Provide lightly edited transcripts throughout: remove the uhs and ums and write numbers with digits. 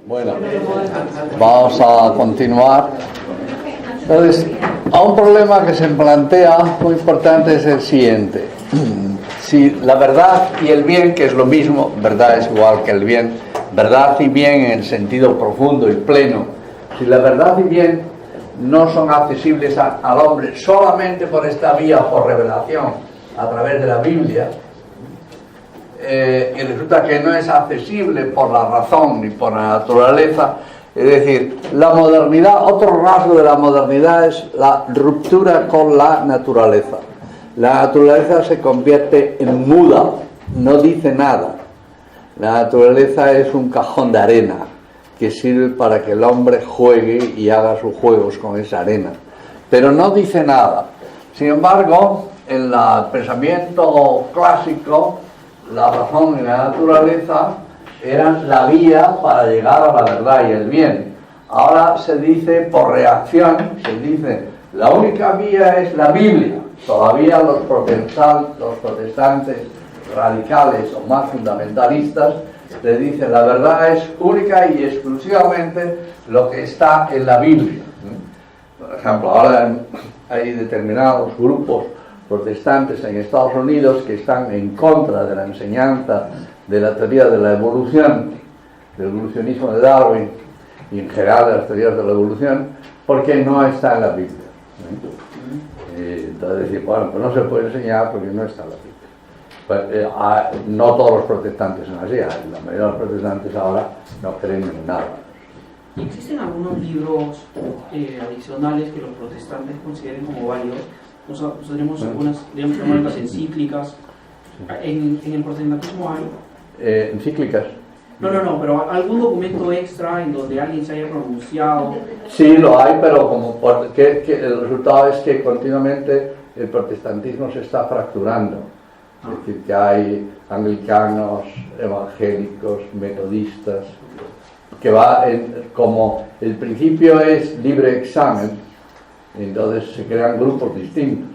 Bueno, vamos a continuar. Entonces, a un problema que se plantea muy importante es el siguiente. Si la verdad y el bien, que es lo mismo, verdad es igual que el bien, verdad y bien en el sentido profundo y pleno, si la verdad y bien no son accesibles al hombre solamente por esta vía, por revelación, a través de la Biblia, y resulta que no es accesible por la razón ni por la naturaleza, es decir, la modernidad, otro rasgo de la modernidad es la ruptura con la naturaleza. La naturaleza se convierte en muda, no dice nada. La naturaleza es un cajón de arena que sirve para que el hombre juegue y haga sus juegos con esa arena, pero no dice nada. Sin embargo, en el pensamiento clásico, la razón y la naturaleza eran la vía para llegar a la verdad y el bien. Ahora se dice por reacción, se dice la única vía es la Biblia. Todavía los protestantes radicales o más fundamentalistas le dicen la verdad es única y exclusivamente lo que está en la Biblia. Por ejemplo, ahora hay determinados grupos protestantes en Estados Unidos que están en contra de la enseñanza de la teoría de la evolución, del evolucionismo de Darwin y en general de las teorías de la evolución, porque no está en la Biblia. Entonces decir, bueno, pues no se puede enseñar porque no está en la Biblia. Pues, no todos los protestantes son así, la mayoría de los protestantes ahora no creen en nada. ¿Existen algunos libros adicionales que los protestantes consideren como válidos? Nosotros tenemos algunas, digamos, las encíclicas. ¿En el protestantismo hay? ¿Encíclicas? No, pero algún documento extra en donde alguien se haya pronunciado. Sí, lo hay, pero porque el resultado es que continuamente el protestantismo se está fracturando. Es decir, que hay anglicanos, evangélicos, metodistas, que como el principio es libre examen, entonces se crean grupos distintos.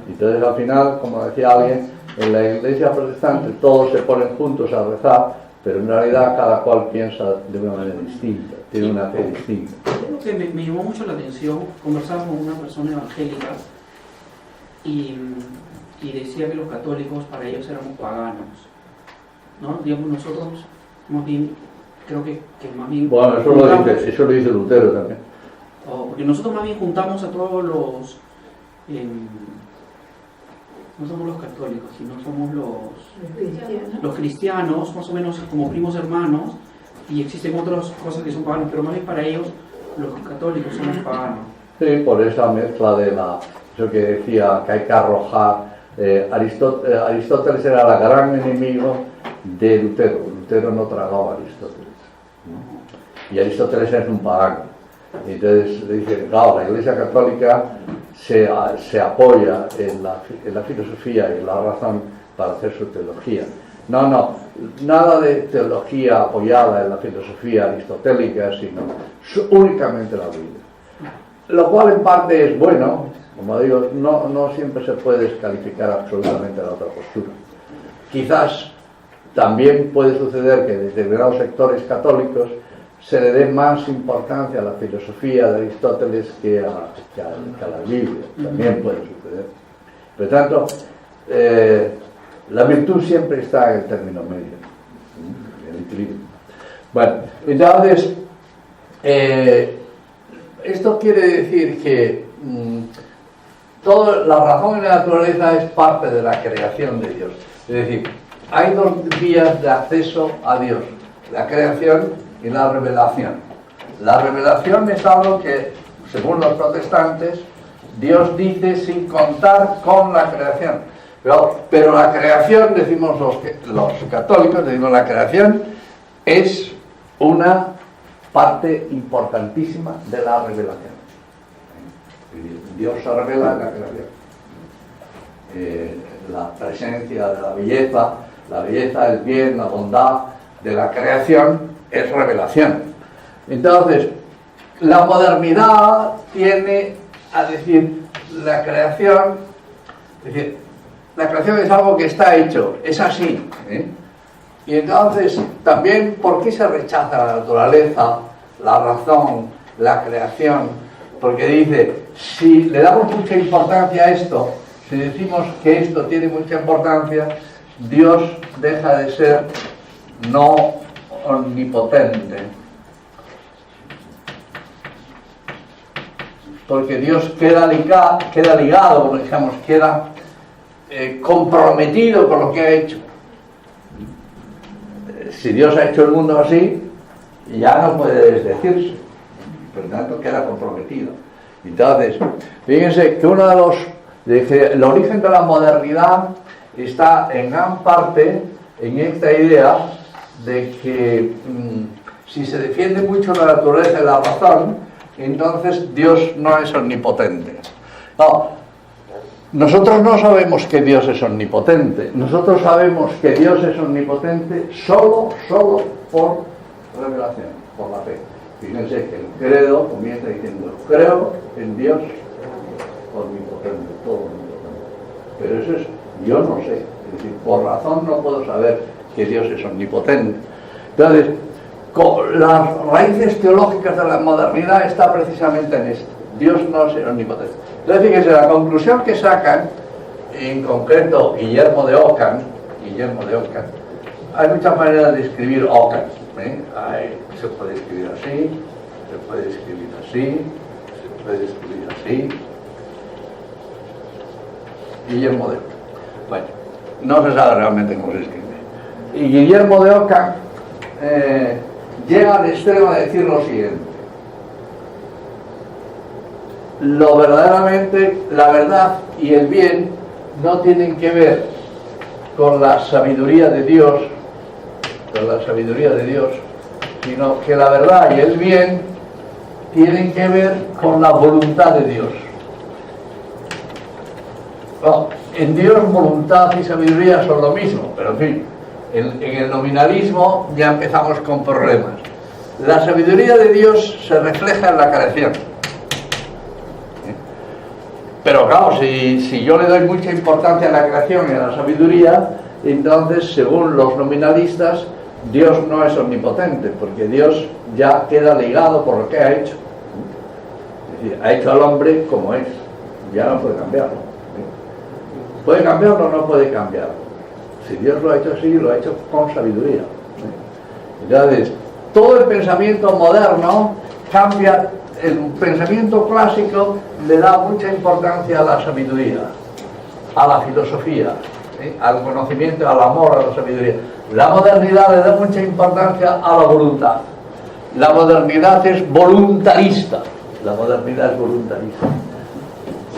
Entonces al final, como decía alguien, en la iglesia protestante todos se ponen juntos a rezar, pero en realidad cada cual piensa de una manera distinta, tiene una fe distinta. Lo que me llamó mucho la atención, conversaba con una persona evangélica y decía que los católicos para ellos éramos paganos, ¿no? Digamos, nosotros más bien, creo que más bien... Bueno, eso lo dice Lutero también. Porque nosotros más bien juntamos a todos los... no somos los católicos, sino somos los cristianos, más o menos como primos hermanos, y existen otras cosas que son paganos, pero más bien para ellos los católicos somos paganos. Sí, por esa mezcla de eso que decía que hay que arrojar. Aristóteles era el gran enemigo de Lutero. Lutero no tragaba a Aristóteles, ¿no? Y Aristóteles es un pagano. Entonces dice, claro, la Iglesia Católica se apoya en la filosofía y en la razón para hacer su teología. No, nada de teología apoyada en la filosofía aristotélica, sino únicamente la Biblia. Lo cual en parte es bueno, como digo, no siempre se puede descalificar absolutamente la otra postura. Quizás también puede suceder que determinados sectores católicos se le dé más importancia a la filosofía de Aristóteles que a la Biblia. También puede suceder. Por tanto, la virtud siempre está en el término medio, en el equilibrio. Bueno, entonces, esto quiere decir que toda la razón y la naturaleza es parte de la creación de Dios. Es decir, hay dos vías de acceso a Dios: la creación y la revelación. La revelación es algo que, según los protestantes, Dios dice sin contar con la creación. Pero la creación, decimos los católicos, decimos la creación es una parte importantísima de la revelación. Dios se revela en la creación. La presencia de la belleza, el bien, la bondad de la creación es revelación. Entonces, la modernidad tiene a decir la creación, es decir, la creación es algo que está hecho, es así, Y entonces, también, ¿por qué se rechaza la naturaleza, la razón, la creación? Porque dice, si le damos mucha importancia a esto, si decimos que esto tiene mucha importancia, Dios deja de ser no omnipotente. Porque Dios queda ligado, como digamos, queda comprometido con lo que ha hecho. Si Dios ha hecho el mundo así, ya no puede desdecirse, por tanto queda comprometido. Entonces, fíjense que uno de los... el origen de la modernidad está en gran parte en esta idea de que si se defiende mucho la naturaleza y la razón, entonces Dios no es omnipotente. No, nosotros no sabemos que Dios es omnipotente. Nosotros sabemos que Dios es omnipotente solo por revelación, por la fe. Fíjense que el credo comienza diciendo, creo en Dios omnipotente, todo omnipotente. Pero eso es, yo no sé. Es decir, por razón no puedo saber que Dios es omnipotente. Entonces, las raíces teológicas de la modernidad está precisamente en esto. Dios no es omnipotente. Entonces, fíjense, la conclusión que sacan, en concreto Guillermo de Ockham, hay muchas maneras de escribir Ockham. Se puede escribir así, se puede escribir así, se puede escribir así. Guillermo de Ockham. Bueno, no se sabe realmente cómo se escribe. Y Guillermo de Ockham llega al extremo de decir lo siguiente: lo verdaderamente, la verdad y el bien no tienen que ver con la sabiduría de Dios, sino que la verdad y el bien tienen que ver con la voluntad de Dios. Bueno, en Dios voluntad y sabiduría son lo mismo, pero en fin, en el nominalismo ya empezamos con problemas. La sabiduría de Dios se refleja en la creación. Pero claro, si yo le doy mucha importancia a la creación y a la sabiduría, entonces, según los nominalistas, Dios no es omnipotente, porque Dios ya queda ligado por lo que ha hecho. Es decir, ha hecho al hombre como es, ya no puede cambiarlo. ¿Puede cambiarlo o no puede cambiarlo? Si Dios lo ha hecho así, lo ha hecho con sabiduría. Entonces, todo el pensamiento moderno cambia. El pensamiento clásico le da mucha importancia a la sabiduría, a la filosofía, al conocimiento, al amor, a la sabiduría. La modernidad le da mucha importancia a la voluntad. La modernidad es voluntarista.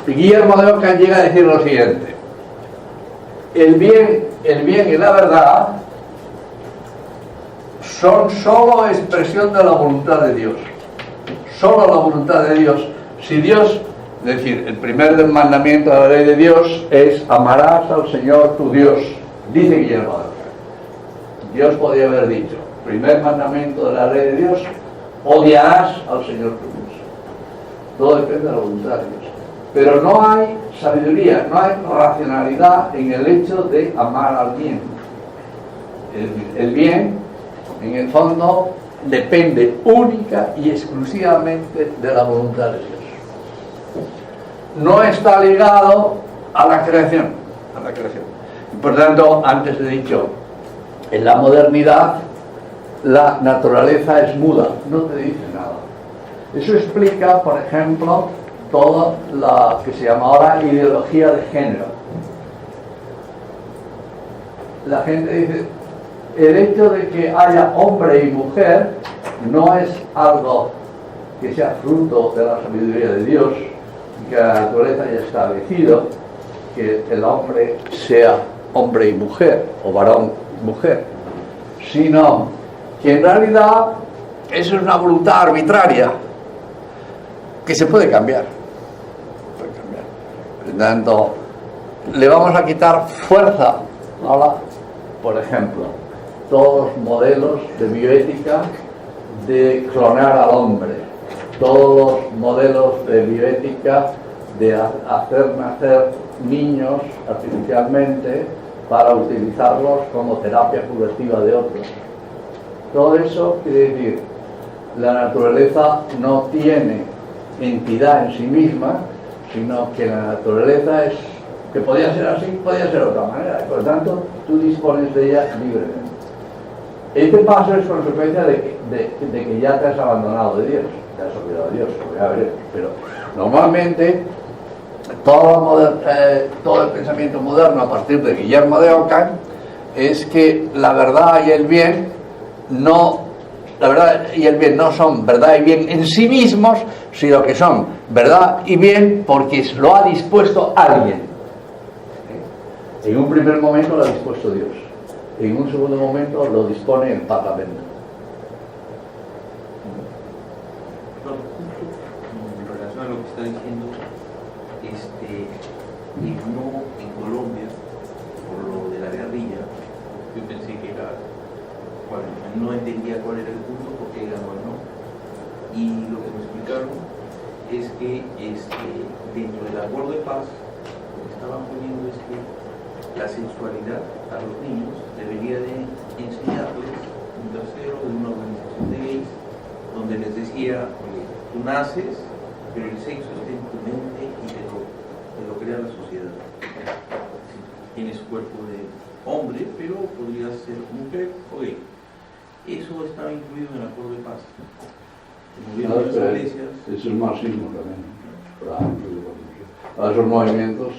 Y Guillermo de Ockham llega a decir lo siguiente: el bien y la verdad son solo expresión de la voluntad de Dios. Solo la voluntad de Dios. Si Dios, es decir, el primer mandamiento de la ley de Dios es: amarás al Señor tu Dios, dice Guillermo de Ockham. Dios podía haber dicho: primer mandamiento de la ley de Dios, odiarás al Señor tu Dios. Todo depende de la voluntad de Dios. Pero no hay sabiduría, no hay racionalidad en el hecho de amar al bien. El bien, en el fondo, depende única y exclusivamente de la voluntad de Dios. No está ligado a la creación. Y por tanto, antes he dicho, en la modernidad la naturaleza es muda, no te dice nada. Eso explica, por ejemplo, toda la que se llama ahora ideología de género. La gente dice: el hecho de que haya hombre y mujer no es algo que sea fruto de la sabiduría de Dios, que la naturaleza haya establecido que el hombre sea hombre y mujer, o varón y mujer, sino que en realidad eso es una voluntad arbitraria que se puede cambiar. Por tanto, le vamos a quitar fuerza ahora, por ejemplo, todos los modelos de bioética de clonar al hombre, todos los modelos de bioética de hacer nacer niños artificialmente para utilizarlos como terapia curativa de otros. Todo eso quiere decir, la naturaleza no tiene entidad en sí misma, sino que la naturaleza es, que podía ser así, podía ser de otra manera, y por lo tanto tú dispones de ella libremente. Este paso es consecuencia de que ya te has abandonado de Dios, te has olvidado de Dios, ya veremos, pero normalmente todo el pensamiento moderno a partir de Guillermo de Ockham es que la verdad y el bien no son verdad y bien en sí mismos, sino que son verdad y bien porque lo ha dispuesto alguien. En un primer momento lo ha dispuesto Dios, en un segundo momento lo dispone el Parlamento. En relación a lo que está diciendo, no en Colombia, por lo de la guerrilla, yo pensé que era, no entendía cuál era el punto, por qué ganó o no, y lo que me explicaron es que dentro del acuerdo de paz, lo que estaban poniendo es que la sexualidad a los niños debería de enseñarles un tercero de una organización de gays, donde les decía, oye, tú naces, pero el sexo está en tu mente y te lo crea la sociedad. Tienes cuerpo de hombre, pero podrías ser mujer o gay. Eso estaba incluido en el acuerdo de paz. Es el marxismo también. A esos movimientos,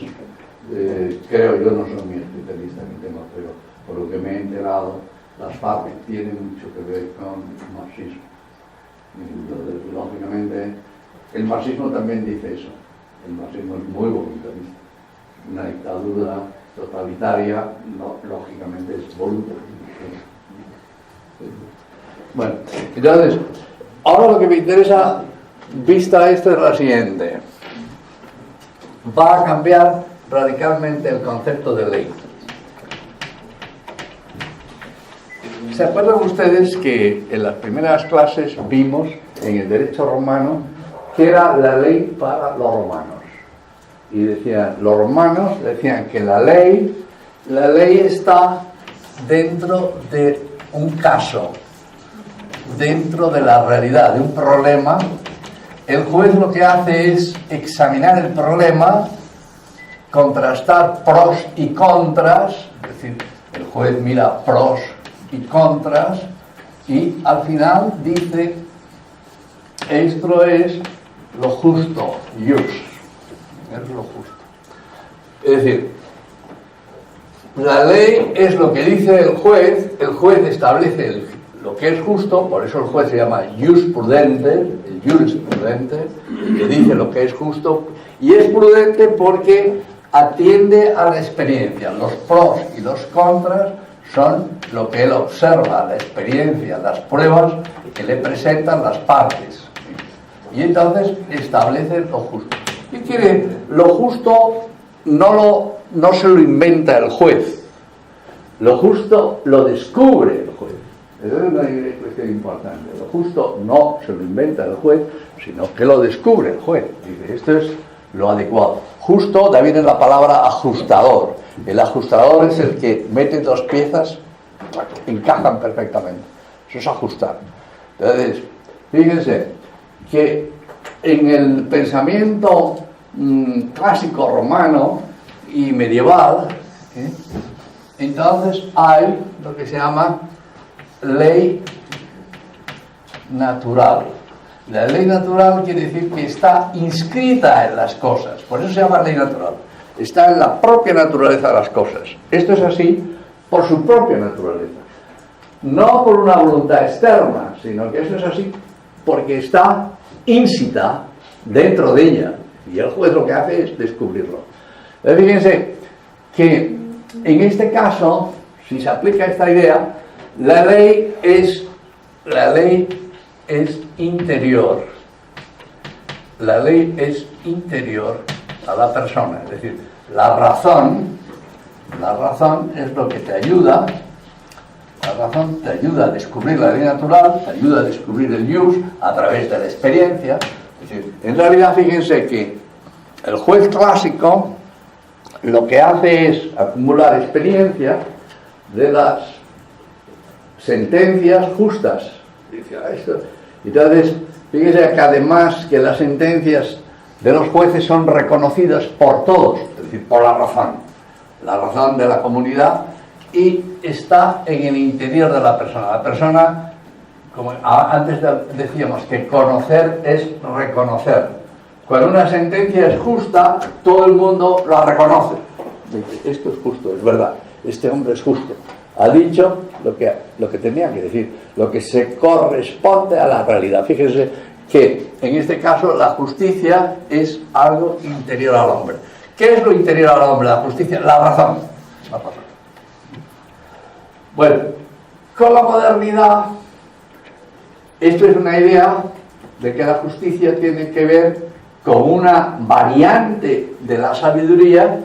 creo, yo no soy muy especialista en el tema, pero por lo que me he enterado, las FARC tienen mucho que ver con el marxismo. Entonces, lógicamente, el marxismo también dice eso. El marxismo es muy voluntarista. Una dictadura totalitaria, lógicamente, es voluntarista. Bueno, entonces, ahora lo que me interesa, vista esto, es la siguiente. Va a cambiar radicalmente el concepto de ley. ¿Se acuerdan ustedes que en las primeras clases vimos en el derecho romano que era la ley para los romanos? Y decían, los romanos decían que la ley está dentro de un caso, dentro de la realidad, de un problema. El juez lo que hace es examinar el problema, contrastar pros y contras, es decir, el juez mira pros y contras y al final dice, esto es lo justo, jus, es lo justo. Es decir, la ley es lo que dice el juez establece lo que es justo, por eso el juez se llama jurisprudente, el jurisprudente, que dice lo que es justo, y es prudente porque atiende a la experiencia. Los pros y los contras son lo que él observa, la experiencia, las pruebas que le presentan las partes. Y entonces establece lo justo. ¿Qué quiere? Lo justo no se lo inventa el juez. Lo justo lo descubre el juez. Esa es una cuestión importante. Lo justo no se lo inventa el juez, sino que lo descubre el juez. Dice, esto es lo adecuado. Justo, de ahí viene la palabra ajustador. El ajustador es el que mete dos piezas, encajan perfectamente. Eso es ajustar. Entonces, fíjense que en el pensamiento clásico romano y medieval, entonces hay lo que se llama ley natural. La ley natural quiere decir que está inscrita en las cosas, por eso se llama ley natural. Está en la propia naturaleza de las cosas. Esto es así por su propia naturaleza, no por una voluntad externa, sino que eso es así porque está íncita dentro de ella, y el juez lo que hace es descubrirlo. Entonces, fíjense que en este caso, si se aplica esta idea, la ley es interior. La ley es interior a la persona, es decir, la razón es lo que te ayuda. La razón te ayuda a descubrir la ley natural, te ayuda a descubrir el jus a través de la experiencia. Es decir, en realidad, fíjense que el juez clásico lo que hace es acumular experiencia de las sentencias justas. Entonces, fíjese que además que las sentencias de los jueces son reconocidas por todos, es decir, por la razón de la comunidad, y está en el interior de la persona. La persona, como antes decíamos, que conocer es reconocer. Cuando una sentencia es justa, todo el mundo la reconoce. Dice, esto es justo, es verdad, este hombre es justo. Ha dicho lo que tenía que decir, lo que se corresponde a la realidad. Fíjense que en este caso la justicia es algo interior al hombre. ¿Qué es lo interior al hombre? La justicia, la razón. Bueno, con la modernidad, esto es una idea de que la justicia tiene que ver con una variante de la sabiduría,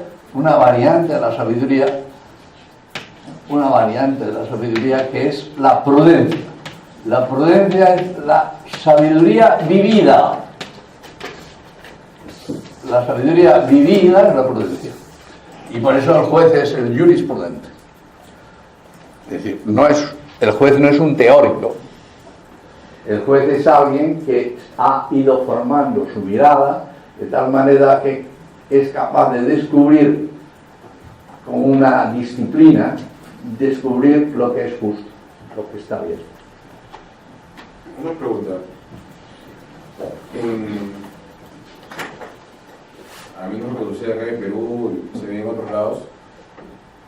que es la prudencia. La prudencia es la sabiduría vivida. La sabiduría vivida es la prudencia. Y por eso el juez es el jurisprudente. Es decir, el juez no es un teórico. El juez es alguien que ha ido formando su mirada de tal manera que es capaz de descubrir con una disciplina, descubrir lo que es justo, lo que está bien. Una pregunta. A mí no me conocía acá en Perú, se ve en otros lados.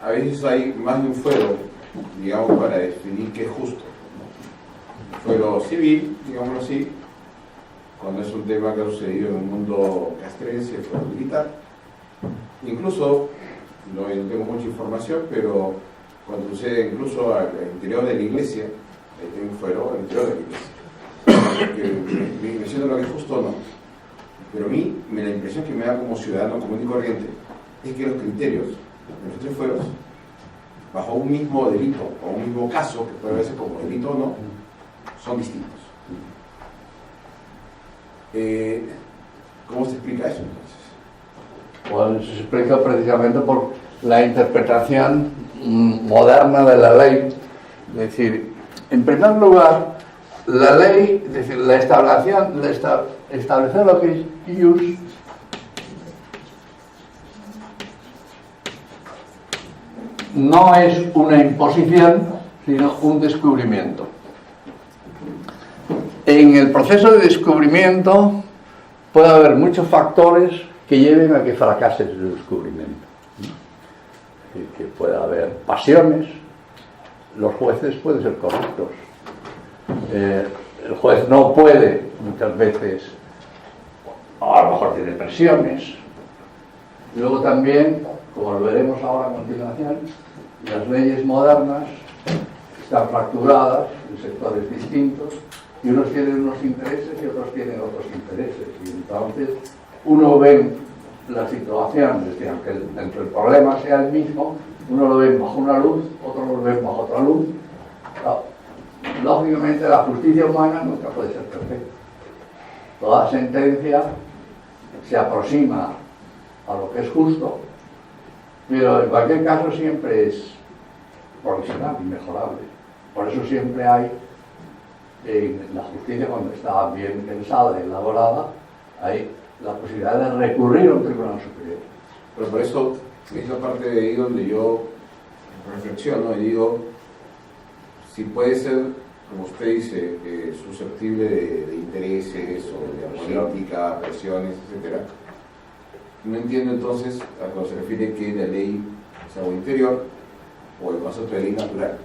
A veces hay más de un fuero, digamos, para definir qué es justo. Fuero civil, digámoslo así, cuando es un tema que ha sucedido en el mundo castrense, fuero militar. Incluso, no tengo mucha información, pero cuando sucede incluso al interior de la iglesia, hay un fuero al interior de la iglesia. Que me impresiona lo que es justo o no. Pero a mí, la impresión que me da como ciudadano común y corriente es que los criterios de los tres fueros, bajo un mismo delito o un mismo caso, que puede verse como delito o no, son distintos. ¿Cómo se explica eso entonces? Bueno, se explica precisamente por la interpretación moderna de la ley. Es decir, en primer lugar, la ley, es decir, establecer lo que es ius, no es una imposición, sino un descubrimiento. En el proceso de descubrimiento puede haber muchos factores que lleven a que fracase el descubrimiento. Que puede haber pasiones, los jueces pueden ser corruptos. El juez no puede, muchas veces, a lo mejor tiene presiones. Luego también, como lo veremos ahora a continuación, las leyes modernas están fracturadas en sectores distintos y unos tienen unos intereses y otros tienen otros intereses. Y entonces uno ve la situación, es decir, aunque el problema sea el mismo, uno lo ve bajo una luz, otro lo ve bajo otra luz. Lógicamente la justicia humana nunca puede ser perfecta. Toda sentencia se aproxima a lo que es justo, pero en cualquier caso siempre es provisional y mejorable. Por eso siempre hay, en la justicia, cuando está bien pensada y elaborada, hay la posibilidad de recurrir a un tribunal superior. Pero por eso es la parte de ahí donde yo reflexiono y digo, si puede ser, como usted dice, susceptible de intereses o de política, presiones, etc. No entiendo entonces a cuando se refiere que la ley es algo interior o el concepto de ley natural.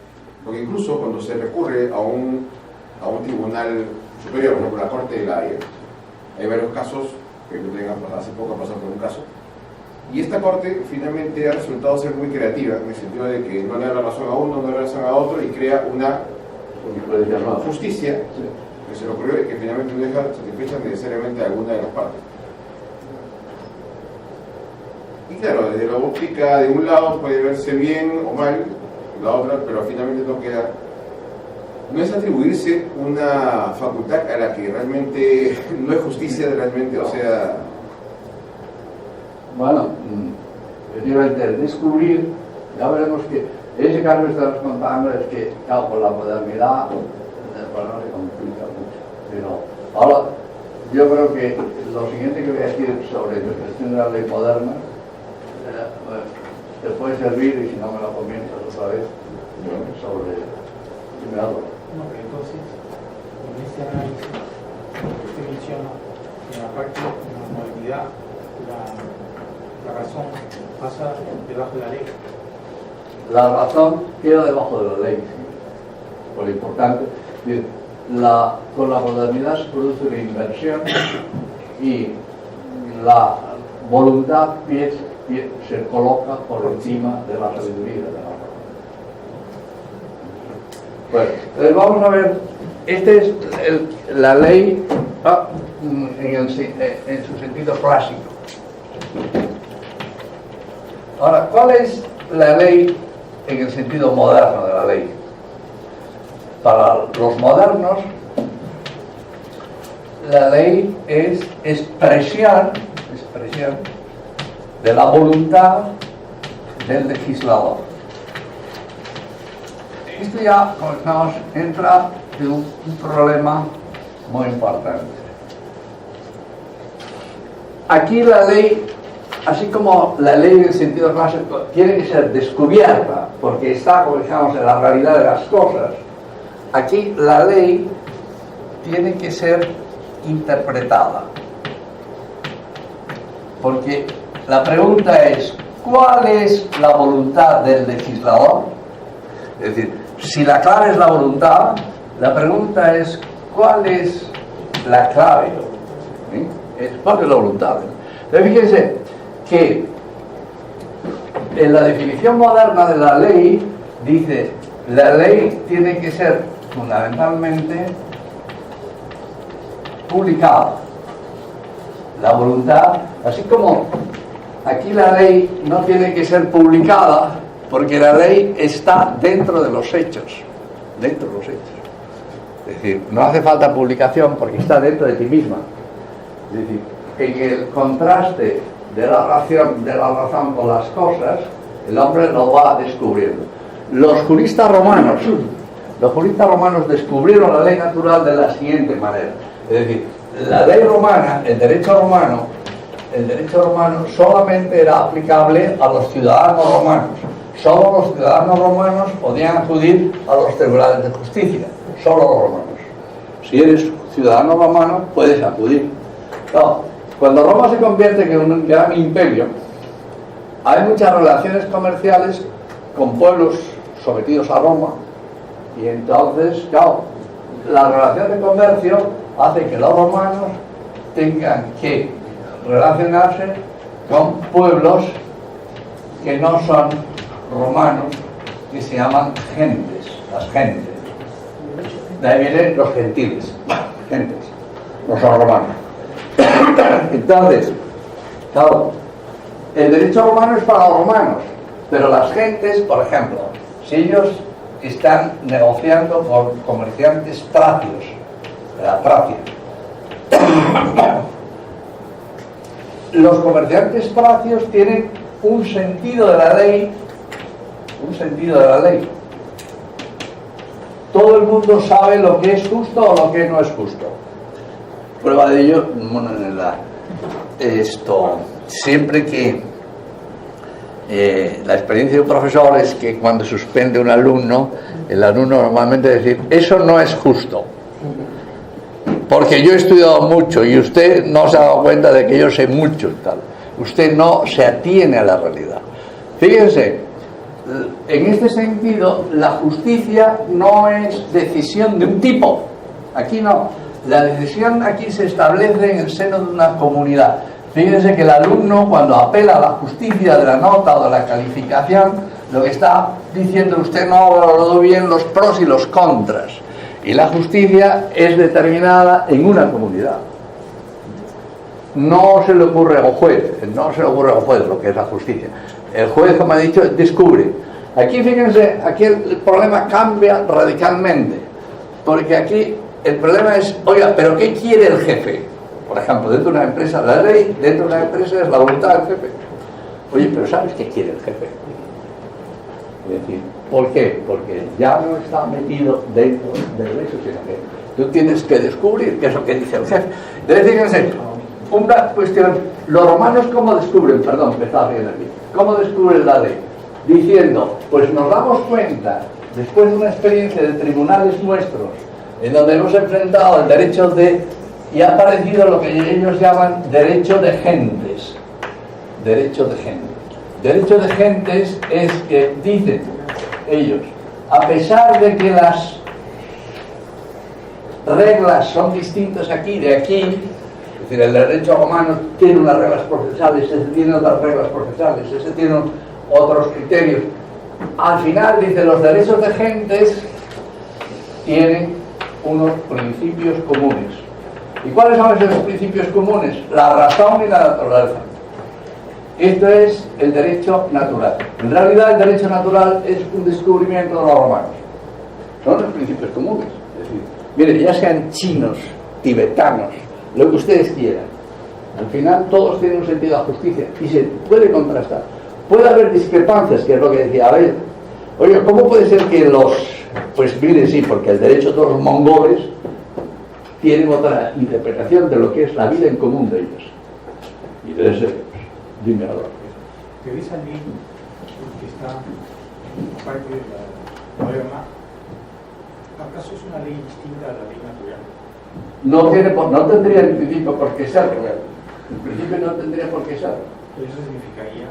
Porque incluso cuando se recurre a un tribunal superior, por ejemplo la Corte de la Haya, hay varios casos que hace poco pasaron por un caso, y esta Corte finalmente ha resultado ser muy creativa, en el sentido de que no le da la razón a uno, no le da la razón a otro, y crea una justicia que se le ocurrió y que finalmente no deja satisfecha necesariamente a alguna de las partes. Y claro, desde la óptica de un lado puede verse bien o mal, la otra, pero finalmente no queda. No es atribuirse una facultad a la que realmente no es justicia realmente, o sea... Bueno, efectivamente el descubrir, ya veremos que ese caso que estamos contando es que, claro, con la modernidad, bueno, se complica mucho. Pero ahora, yo creo que lo siguiente que voy a decir sobre la cuestión de la ley moderna, te puede servir, y si no me lo comienzas otra vez, sobre... Dime algo. No, pero entonces, en ese análisis, usted menciona en la práctica, en la modernidad, la razón pasa debajo de la ley. La razón queda debajo de la ley, ¿sí? Por lo importante. Con la modernidad se produce una inversión y la voluntad se coloca por encima de la sabiduría de la razón. Bueno, vamos a ver, esta es la ley en su sentido clásico. Ahora, ¿cuál es la ley en el sentido moderno de la ley? Para los modernos, la ley es expresión de la voluntad del legislador. Esto ya, como entra en un problema muy importante. Aquí la ley, así como la ley en el sentido clásico, tiene que ser descubierta, porque está, como digamos, en la realidad de las cosas. Aquí la ley tiene que ser interpretada, porque la pregunta es, ¿cuál es la voluntad del legislador? Es decir, si la clave es la voluntad, la pregunta es, ¿cuál es la clave? ¿Sí? ¿Cuál es la voluntad? Entonces, fíjense que en la definición moderna de la ley dice, la ley tiene que ser fundamentalmente publicada. La voluntad, así como aquí la ley no tiene que ser publicada, porque la ley está dentro de los hechos, Es decir, no hace falta publicación porque está dentro de ti misma. Es decir, en el contraste de la razón con las cosas, el hombre lo va descubriendo. Los juristas romanos descubrieron la ley natural de la siguiente manera. Es decir, la ley romana, el derecho romano solamente era aplicable a los ciudadanos romanos. Solo los ciudadanos romanos podían acudir a los tribunales de justicia. Solo los romanos. Si eres ciudadano romano, puedes acudir. No, cuando Roma se convierte en un gran imperio, hay muchas relaciones comerciales con pueblos sometidos a Roma, y entonces, claro, la relación de comercio hace que los romanos tengan que relacionarse con pueblos que no son romanos, que se llaman gentes, las gentes. De ahí vienen los gentiles, gentes, no son romanos. Entonces, claro, el derecho romano es para los romanos, pero las gentes, por ejemplo, si ellos están negociando con comerciantes tracios, de la Tracia, los comerciantes tracios tienen un sentido de la ley, Todo el mundo sabe lo que es justo o lo que no es justo. Prueba de ello, bueno, siempre que la experiencia de un profesor es que cuando suspende un alumno, el alumno normalmente dice, eso no es justo, porque yo he estudiado mucho y usted no se ha dado cuenta de que yo sé mucho y tal. Usted no se atiene a la realidad. Fíjense, en este sentido, la justicia no es decisión de un tipo. Aquí no. La decisión aquí se establece en el seno de una comunidad. Fíjense que el alumno, cuando apela a la justicia de la nota o de la calificación, lo que está diciendo, usted no valoró bien los pros y los contras. Y la justicia es determinada en una comunidad. No se le ocurre al juez lo que es la justicia. El juez, como ha dicho, descubre. Aquí, fíjense, aquí el problema cambia radicalmente. Porque aquí el problema es, oiga, ¿pero qué quiere el jefe? Por ejemplo, dentro de una empresa, la ley dentro de una empresa es la voluntad del jefe. Oye, pero ¿sabes qué quiere el jefe? Es decir, ¿por qué? Porque ya no está metido dentro del derecho, sino que tú tienes que descubrir qué es lo que dice el jefe. Es decir, fíjense, una cuestión, los romanos ¿cómo descubren? Perdón, me estaba viendo aquí. ¿Cómo descubren la ley? Diciendo, pues nos damos cuenta, después de una experiencia de tribunales nuestros, en donde hemos enfrentado el derecho de, y ha aparecido lo que ellos llaman derecho de gentes. Derecho de gentes. Derecho de gentes es que dicen ellos, a pesar de que las reglas son distintas aquí y de aquí, es decir, el derecho romano tiene unas reglas procesales, ese tiene otras reglas procesales, ese tiene otros criterios. Al final, dice, los derechos de gentes tienen unos principios comunes. ¿Y cuáles son esos principios comunes? La razón y la naturaleza. Esto es el derecho natural. En realidad el derecho natural es un descubrimiento de los romanos. Son los principios comunes. Es decir, mire, ya sean chinos, tibetanos, lo que ustedes quieran, al final todos tienen un sentido de justicia y se puede contrastar. Puede haber discrepancias, que es lo que decía Abel. Oye, ¿cómo puede ser que los... Pues mire, sí, porque el derecho de los mongoles tienen otra interpretación de lo que es la vida en común de ellos. Y debe ser, dime ahora. Que esa ley que está parte de la moderna, ¿acaso es una ley distinta a la ley natural? No tendría en principio por qué ser real. En principio no tendría por qué ser. Pero eso significaría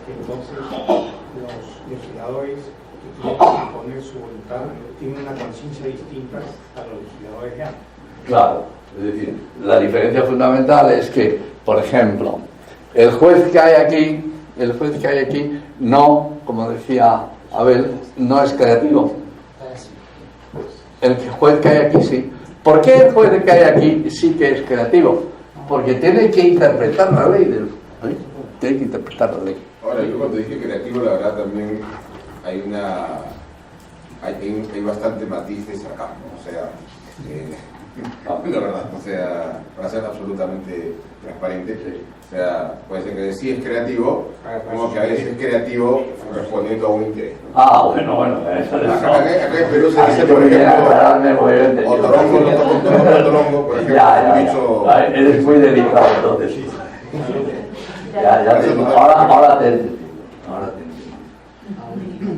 que entonces los legisladores que quieren imponer su voluntad tienen una conciencia distinta a los legisladores de antes. Claro, es decir, la diferencia fundamental es que, por ejemplo, el juez que hay aquí no, como decía Abel, no es creativo. El juez que hay aquí sí. ¿Por qué el juez que hay aquí sí que es creativo? Porque tiene que interpretar la ley. Tiene que interpretar la ley. Ahora, yo cuando dije creativo, la verdad también hay bastante matices acá, ¿no? O sea, la verdad, o sea, para ser absolutamente transparente, o sea, puede ser que sí es creativo, como que a veces es creativo respondiendo a un interés, ¿no? Ah, bueno, eso es. Acá en Perú se dice, por ejemplo, otorongo, por ejemplo, ya. Eres muy delicado, entonces. Ahora te entiendo.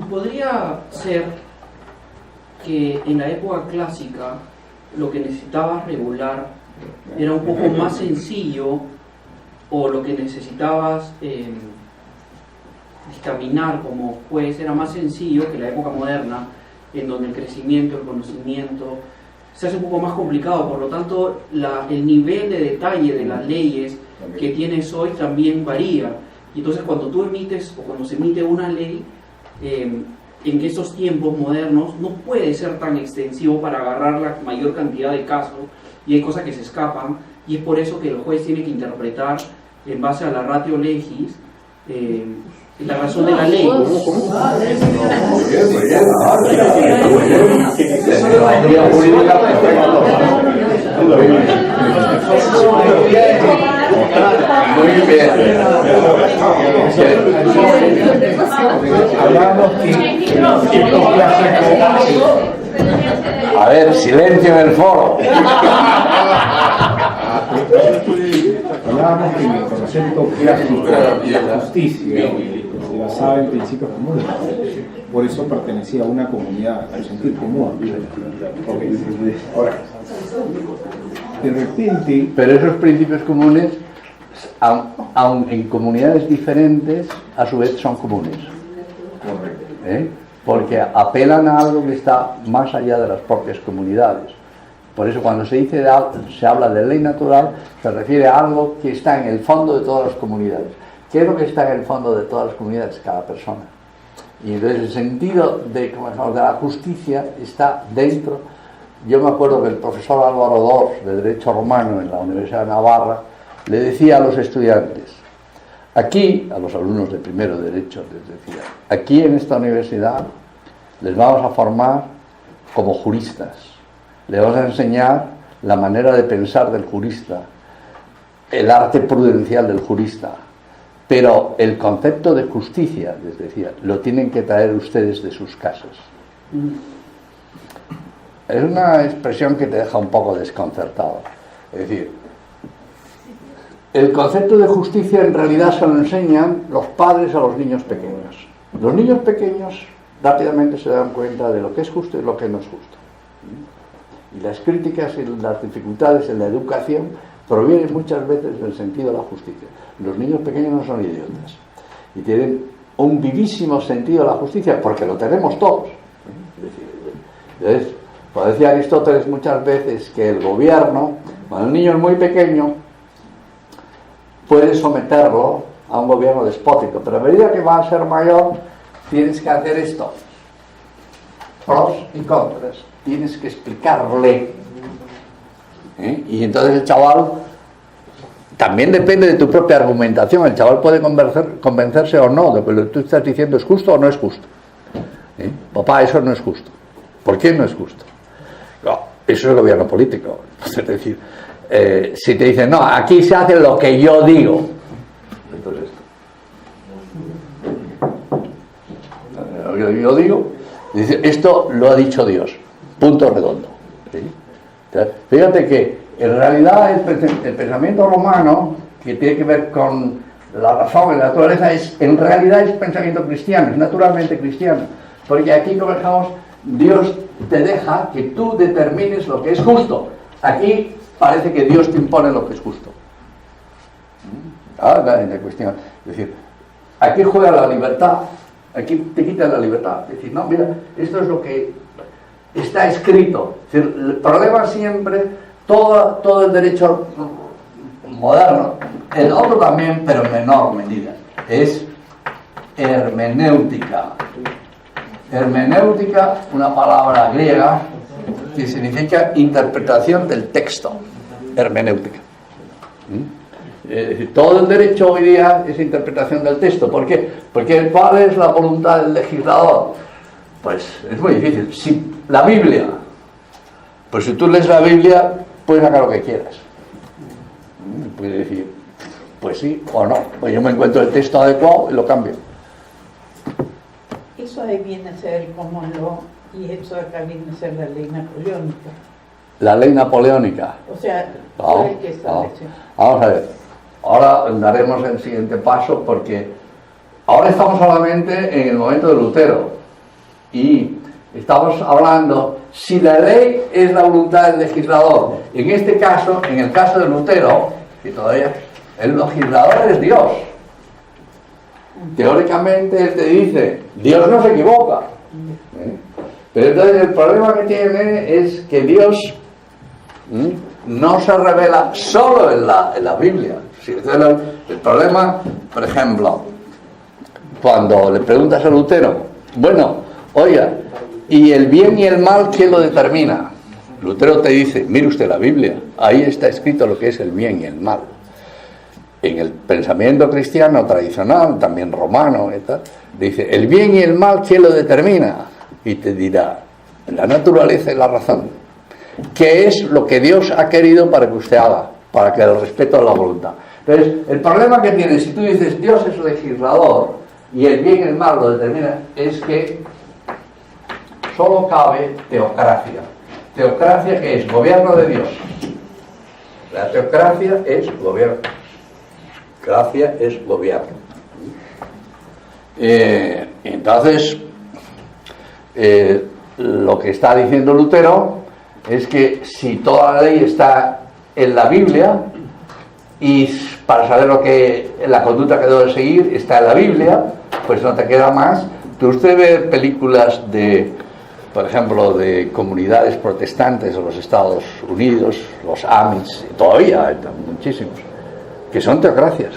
Podría ser que en la época clásica lo que necesitabas regular era un poco más sencillo, o lo que necesitabas dictaminar como juez era más sencillo que la época moderna, en donde el crecimiento, el conocimiento se hace un poco más complicado. Por lo tanto, el nivel de detalle de las leyes que tienes hoy también varía. Y entonces cuando tú emites, o cuando se emite una ley, en estos tiempos modernos no puede ser tan extensivo para agarrar la mayor cantidad de casos, y hay cosas que se escapan, y es por eso que el juez tiene que interpretar en base a la ratio legis la razón de la ley. Muy bien. A ver, silencio en el foro. Hablábamos que en el concepto clásico de la justicia se basaba en principios comunes. Por eso pertenecía a una comunidad, al sentir común. Okay. Ahora, de repente... Pero esos principios comunes, aun en comunidades diferentes, a su vez son comunes. Correcto. Porque apelan a algo que está más allá de las propias comunidades. Por eso cuando se habla de ley natural, se refiere a algo que está en el fondo de todas las comunidades. ¿Qué es lo que está en el fondo de todas las comunidades? Cada persona. Y entonces el sentido de la justicia está dentro. Yo me acuerdo que el profesor Álvaro Dors, de Derecho Romano en la Universidad de Navarra, le decía a los estudiantes, aquí, a los alumnos de primero de Derecho, les decía, aquí en esta universidad les vamos a formar como juristas. Le vamos a enseñar la manera de pensar del jurista, el arte prudencial del jurista, Pero el concepto de justicia, les decía, lo tienen que traer ustedes de sus casas. Es una expresión que te deja un poco desconcertado. Es decir, el concepto de justicia en realidad se lo enseñan los padres a los niños pequeños. Los niños pequeños rápidamente se dan cuenta de lo que es justo y lo que no es justo. Y las críticas y las dificultades en la educación provienen muchas veces del sentido de la justicia. Los niños pequeños no son idiotas y tienen un vivísimo sentido de la justicia porque lo tenemos todos. Entonces, como decía Aristóteles muchas veces, que el gobierno, cuando el niño es muy pequeño, puede someterlo a un gobierno despótico, pero a medida que va a ser mayor tienes que hacer esto, pros y contras, tienes que explicarle, y entonces el chaval también depende de tu propia argumentación. El chaval puede convencerse o no de que lo que tú estás diciendo es justo o no es justo. Papá, eso no es justo. ¿Por qué no es justo? No, eso es el gobierno político. Es decir, si te dicen, no, aquí se hace lo que yo digo, entonces yo digo, dice, esto lo ha dicho Dios, punto redondo. ¿Sí? Fíjate que en realidad el pensamiento romano, que tiene que ver con la razón y la naturaleza, en realidad es pensamiento cristiano, es naturalmente cristiano, porque aquí, como dejamos, Dios te deja que tú determines lo que es justo. Aquí parece que Dios te impone lo que es justo. La cuestión, es decir, aquí juega la libertad, aquí te quitan la libertad. Es decir, no, mira, esto es lo que está escrito. Es decir, el problema siempre, todo el derecho moderno, el otro también, pero en menor medida, es hermenéutica. Hermenéutica, una palabra griega que significa interpretación del texto. Hermenéutica. Todo el derecho hoy día es interpretación del texto. ¿Por qué? Porque ¿cuál es la voluntad del legislador? Pues es muy difícil. Si la Biblia, pues si tú lees la Biblia, puedes sacar lo que quieras. Puedes decir, pues sí o no. Pues yo me encuentro el texto adecuado y lo cambio. Eso ahí viene a ser como y eso acá viene a ser la ley napoleónica. La ley napoleónica. O sea, Vamos a ver. Ahora daremos el siguiente paso porque ahora estamos solamente en el momento de Lutero y estamos hablando si la ley es la voluntad del legislador. En este caso, en el caso de Lutero, que todavía el legislador es Dios. Teóricamente él te dice, Dios no se equivoca. Pero entonces el problema que tiene es que Dios no se revela solo en la Biblia. El problema, por ejemplo, cuando le preguntas a Lutero, bueno, oiga, ¿y el bien y el mal quién lo determina? Lutero te dice, mire usted la Biblia, ahí está escrito lo que es el bien y el mal. En el pensamiento cristiano tradicional, también romano, dice, el bien y el mal quién lo determina, y te dirá, la naturaleza y la razón. ¿Qué es lo que Dios ha querido para que usted haga? Para que el respeto a la voluntad. Entonces, el problema que tienes, si tú dices Dios es legislador y el bien y el mal lo determina, es que solo cabe teocracia. Teocracia, que es gobierno de Dios. La teocracia es gobierno. Gracia es gobierno. Entonces, lo que está diciendo Lutero es que si toda la ley está en la Biblia y para saber lo que la conducta que debo seguir está en la Biblia, pues no te queda más. Usted ve películas de, por ejemplo, de comunidades protestantes de los Estados Unidos, los Amish, todavía hay muchísimos, que son teocracias.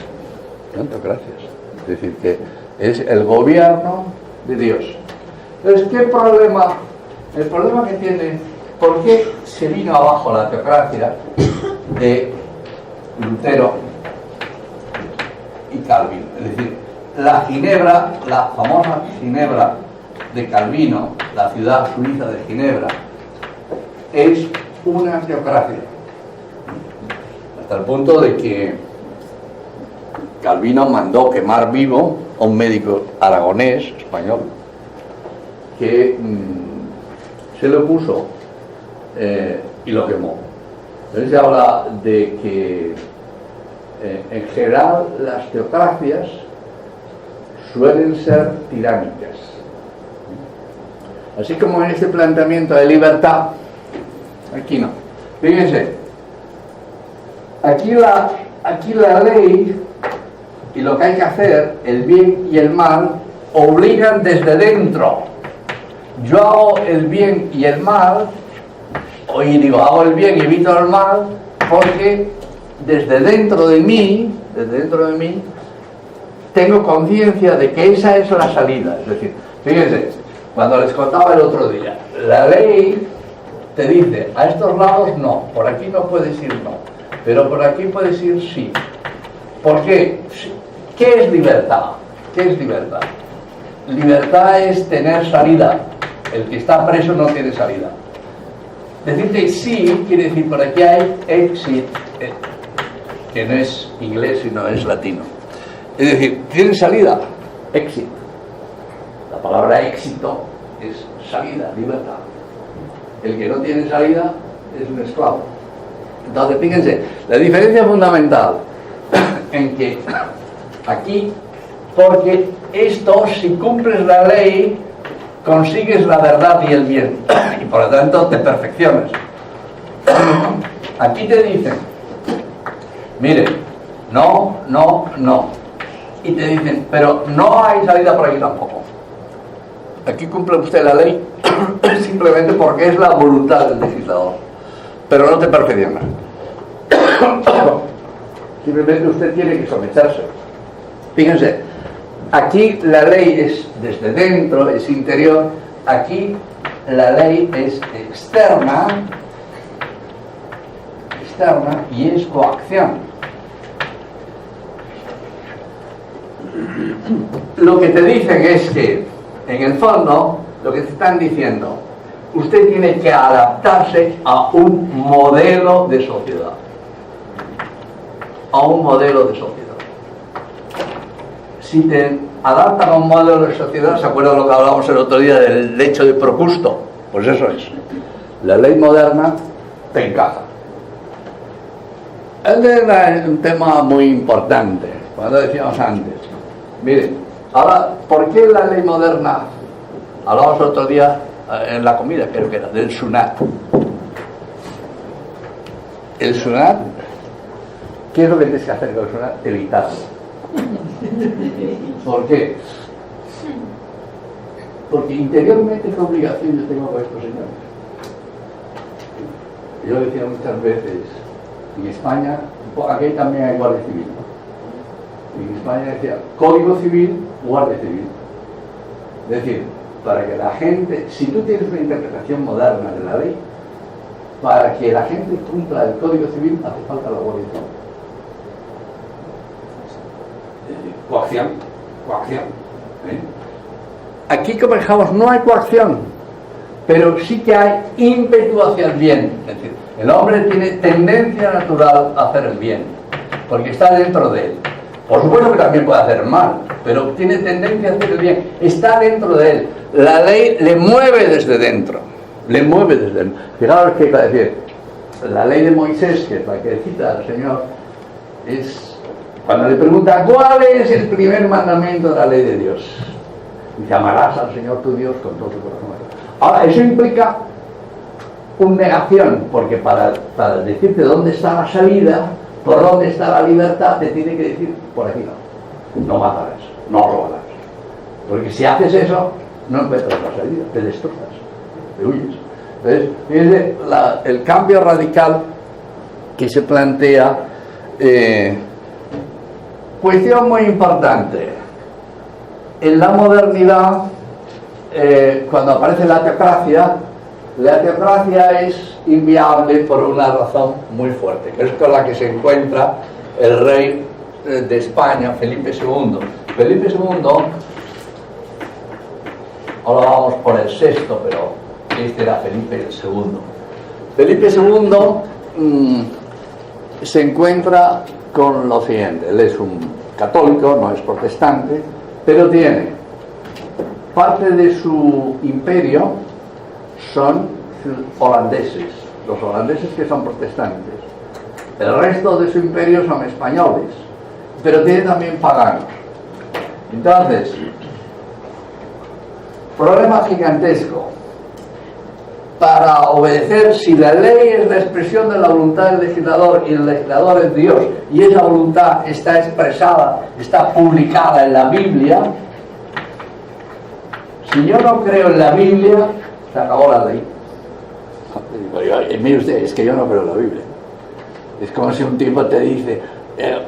Es decir, que es el gobierno de Dios. Entonces, ¿qué problema? El problema que tiene, ¿por qué se vino abajo la teocracia de Lutero y Calvino? Es decir, la Ginebra, la famosa Ginebra de Calvino, la ciudad suiza de Ginebra, es una teocracia. Hasta el punto de que Calvino mandó quemar vivo a un médico aragonés, español, que se lo puso y lo quemó. Entonces se habla de que en general las teocracias suelen ser tiránicas. Así como en este planteamiento de libertad, aquí no. Fíjense, aquí la ley y lo que hay que hacer, el bien y el mal, obligan desde dentro. Yo hago el bien y el mal, y digo, hago el bien y evito el mal, porque desde dentro de mí, tengo conciencia de que esa es la salida. Es decir, fíjense, cuando les contaba el otro día, la ley te dice, a estos lados no, por aquí no puedes ir no, pero por aquí puedes ir sí. ¿Por qué? ¿Qué es libertad? ¿Qué es libertad? Libertad es tener salida. El que está preso no tiene salida. Decirte sí quiere decir por aquí hay exit, que no es inglés sino es latino. Es decir, tiene salida, exit. La palabra éxito es salida, libertad. El que no tiene salida es un esclavo. Entonces, fíjense, la diferencia fundamental en que aquí, porque esto, si cumples la ley, consigues la verdad y el bien, y por lo tanto te perfeccionas. Aquí te dicen, mire, no, y te dicen, pero no hay salida por aquí tampoco. Aquí cumple usted la ley simplemente porque es la voluntad del legislador, pero no te perfecciona. Simplemente usted tiene que someterse. Fíjense, aquí la ley es desde dentro, es interior. Aquí la ley es externa y es coacción. Lo que te dicen es que, en el fondo, lo que te están diciendo, usted tiene que adaptarse a un modelo de sociedad. A un modelo de sociedad. Si te adaptan a un modelo de sociedad, ¿se acuerdan de lo que hablábamos el otro día del hecho de Procusto? Pues eso es. La ley moderna te encaja. Este era un tema muy importante, cuando decíamos antes. Miren, ahora, ¿por qué la ley moderna? Hablábamos el otro día en la comida, creo que era, del SUNAT. El SUNAT, ¿qué es lo que tienes que hacer con el SUNAT? Evitarlo. ¿Por qué? Porque interiormente, ¿qué obligación yo tengo con estos señores? Yo decía muchas veces, en España, aquí también hay guardia civil. En España decía Código Civil, Guardia Civil. Es decir, para que la gente, si tú tienes una interpretación moderna de la ley, para que la gente cumpla el Código Civil hace falta la Guardia Civil. Es decir, coacción. Aquí, como dejamos, no hay coacción, pero sí que hay ímpetu hacia el bien. Es decir, el hombre tiene tendencia natural a hacer el bien, porque está dentro de él. Por supuesto que también puede hacer mal, pero tiene tendencia a hacer el bien, está dentro de él. La ley le mueve desde dentro, Fijaros que, para decir, la ley de Moisés, que es la que cita el Señor, es cuando le pregunta ¿cuál es el primer mandamiento de la ley de Dios? Dice, amarás al Señor tu Dios con todo tu corazón. Ahora, eso implica una negación, porque para decirte dónde está la salida, por dónde está la libertad, te tiene que decir, por aquí no matarás, no robarás. Porque si haces eso, no encuentras la salida, te destrozas, te huyes. Entonces, fíjense el cambio radical que se plantea. Cuestión muy importante. En la modernidad, cuando aparece la teocracia es inviable por una razón muy fuerte, que es con la que se encuentra el rey de España, Felipe II. Felipe II, ahora vamos por el sexto, pero este era Felipe II. Felipe II se encuentra con lo siguiente: él es un católico, no es protestante, pero tiene parte de su imperio son holandeses, los holandeses que son protestantes. El resto de su imperio son españoles, pero tiene también paganos. Entonces, problema gigantesco. Para obedecer, si la ley es la expresión de la voluntad del legislador y el legislador es Dios, y esa voluntad está expresada, está publicada en la Biblia, si yo no creo en la Biblia, se acabó la ley. Mire usted, es que yo no creo en la Biblia. Es como si un tipo te dice,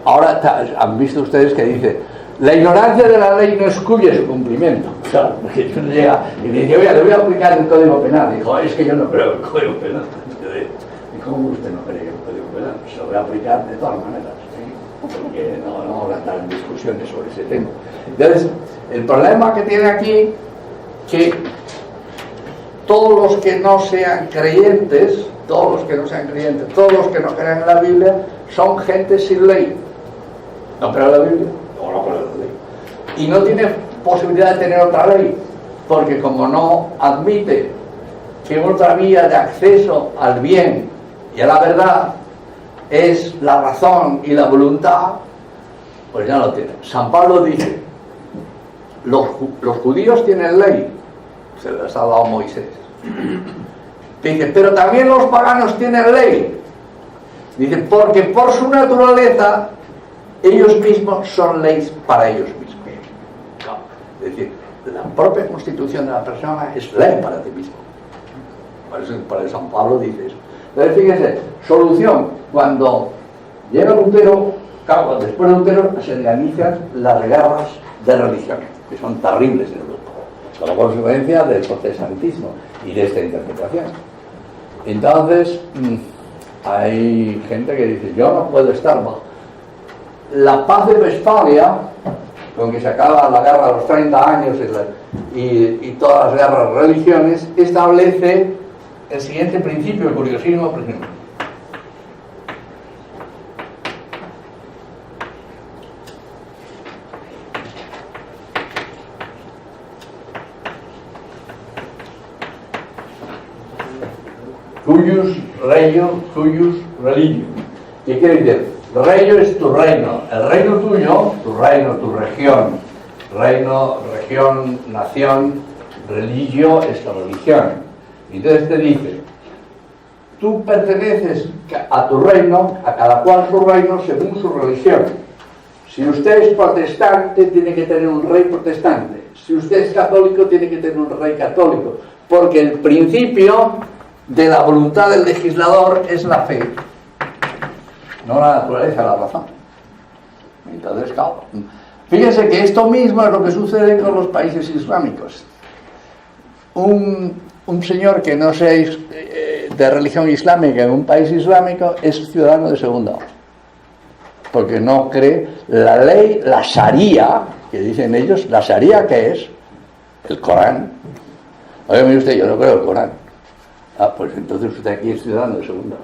ahora han visto ustedes que dice, la ignorancia de la ley no excluye su cumplimiento. Claro, porque uno llega y dice, oye, le voy a aplicar el Código Penal. Dijo, es que yo no creo en el Código Penal. ¿Y cómo usted no cree en el Código Penal? Se lo voy a aplicar de todas maneras, ¿sí? Porque no vamos a estar en discusiones sobre ese tema. Entonces, el problema que tiene aquí, que todos los que no sean creyentes, todos los que no crean en la Biblia, son gente sin ley. No creo en la Biblia, no creo en la ley. Y no tiene posibilidad de tener otra ley, porque como no admite que otra vía de acceso al bien y a la verdad es la razón y la voluntad, pues ya no tiene. San Pablo dice, los judíos tienen ley, se les ha dado Moisés. Dice, pero también los paganos tienen ley. Dice, porque por su naturaleza ellos mismos son leyes para ellos mismos. Es decir, la propia constitución de la persona es ley para ti mismo. Por eso San Pablo dice eso. Entonces, fíjense, solución, cuando llega Lutero, claro, después de Lutero se organizan las guerras de religión, que son terribles en Europa, como consecuencia del protestantismo y de esta interpretación. Entonces, hay gente que dice, yo no puedo estar bajo. La paz de Westfalia, con que se acaba la guerra a los 30 años y todas las guerras de religiones, establece el siguiente principio, curiosísimo principio. Cuius regio, cuius religio. ¿Qué quiere decir? Reino es tu reino, el reino tuyo, tu reino, tu región. Reino, región, nación, religio es la religión. Entonces te dice, tú perteneces a tu reino, a cada cual su reino según su religión. Si usted es protestante, tiene que tener un rey protestante. Si usted es católico, tiene que tener un rey católico. Porque el principio de la voluntad del legislador es la fe, no la naturaleza, la razón. Entonces, claro, fíjense que esto mismo es lo que sucede con los países islámicos. Un señor que no sea de religión islámica en un país islámico es ciudadano de segunda orden, porque no cree la ley, la Sharia, que dicen ellos. La Sharia, ¿qué es? El Corán. Oye, mire usted, yo no creo el Corán. Ah, pues entonces usted aquí es ciudadano de segunda.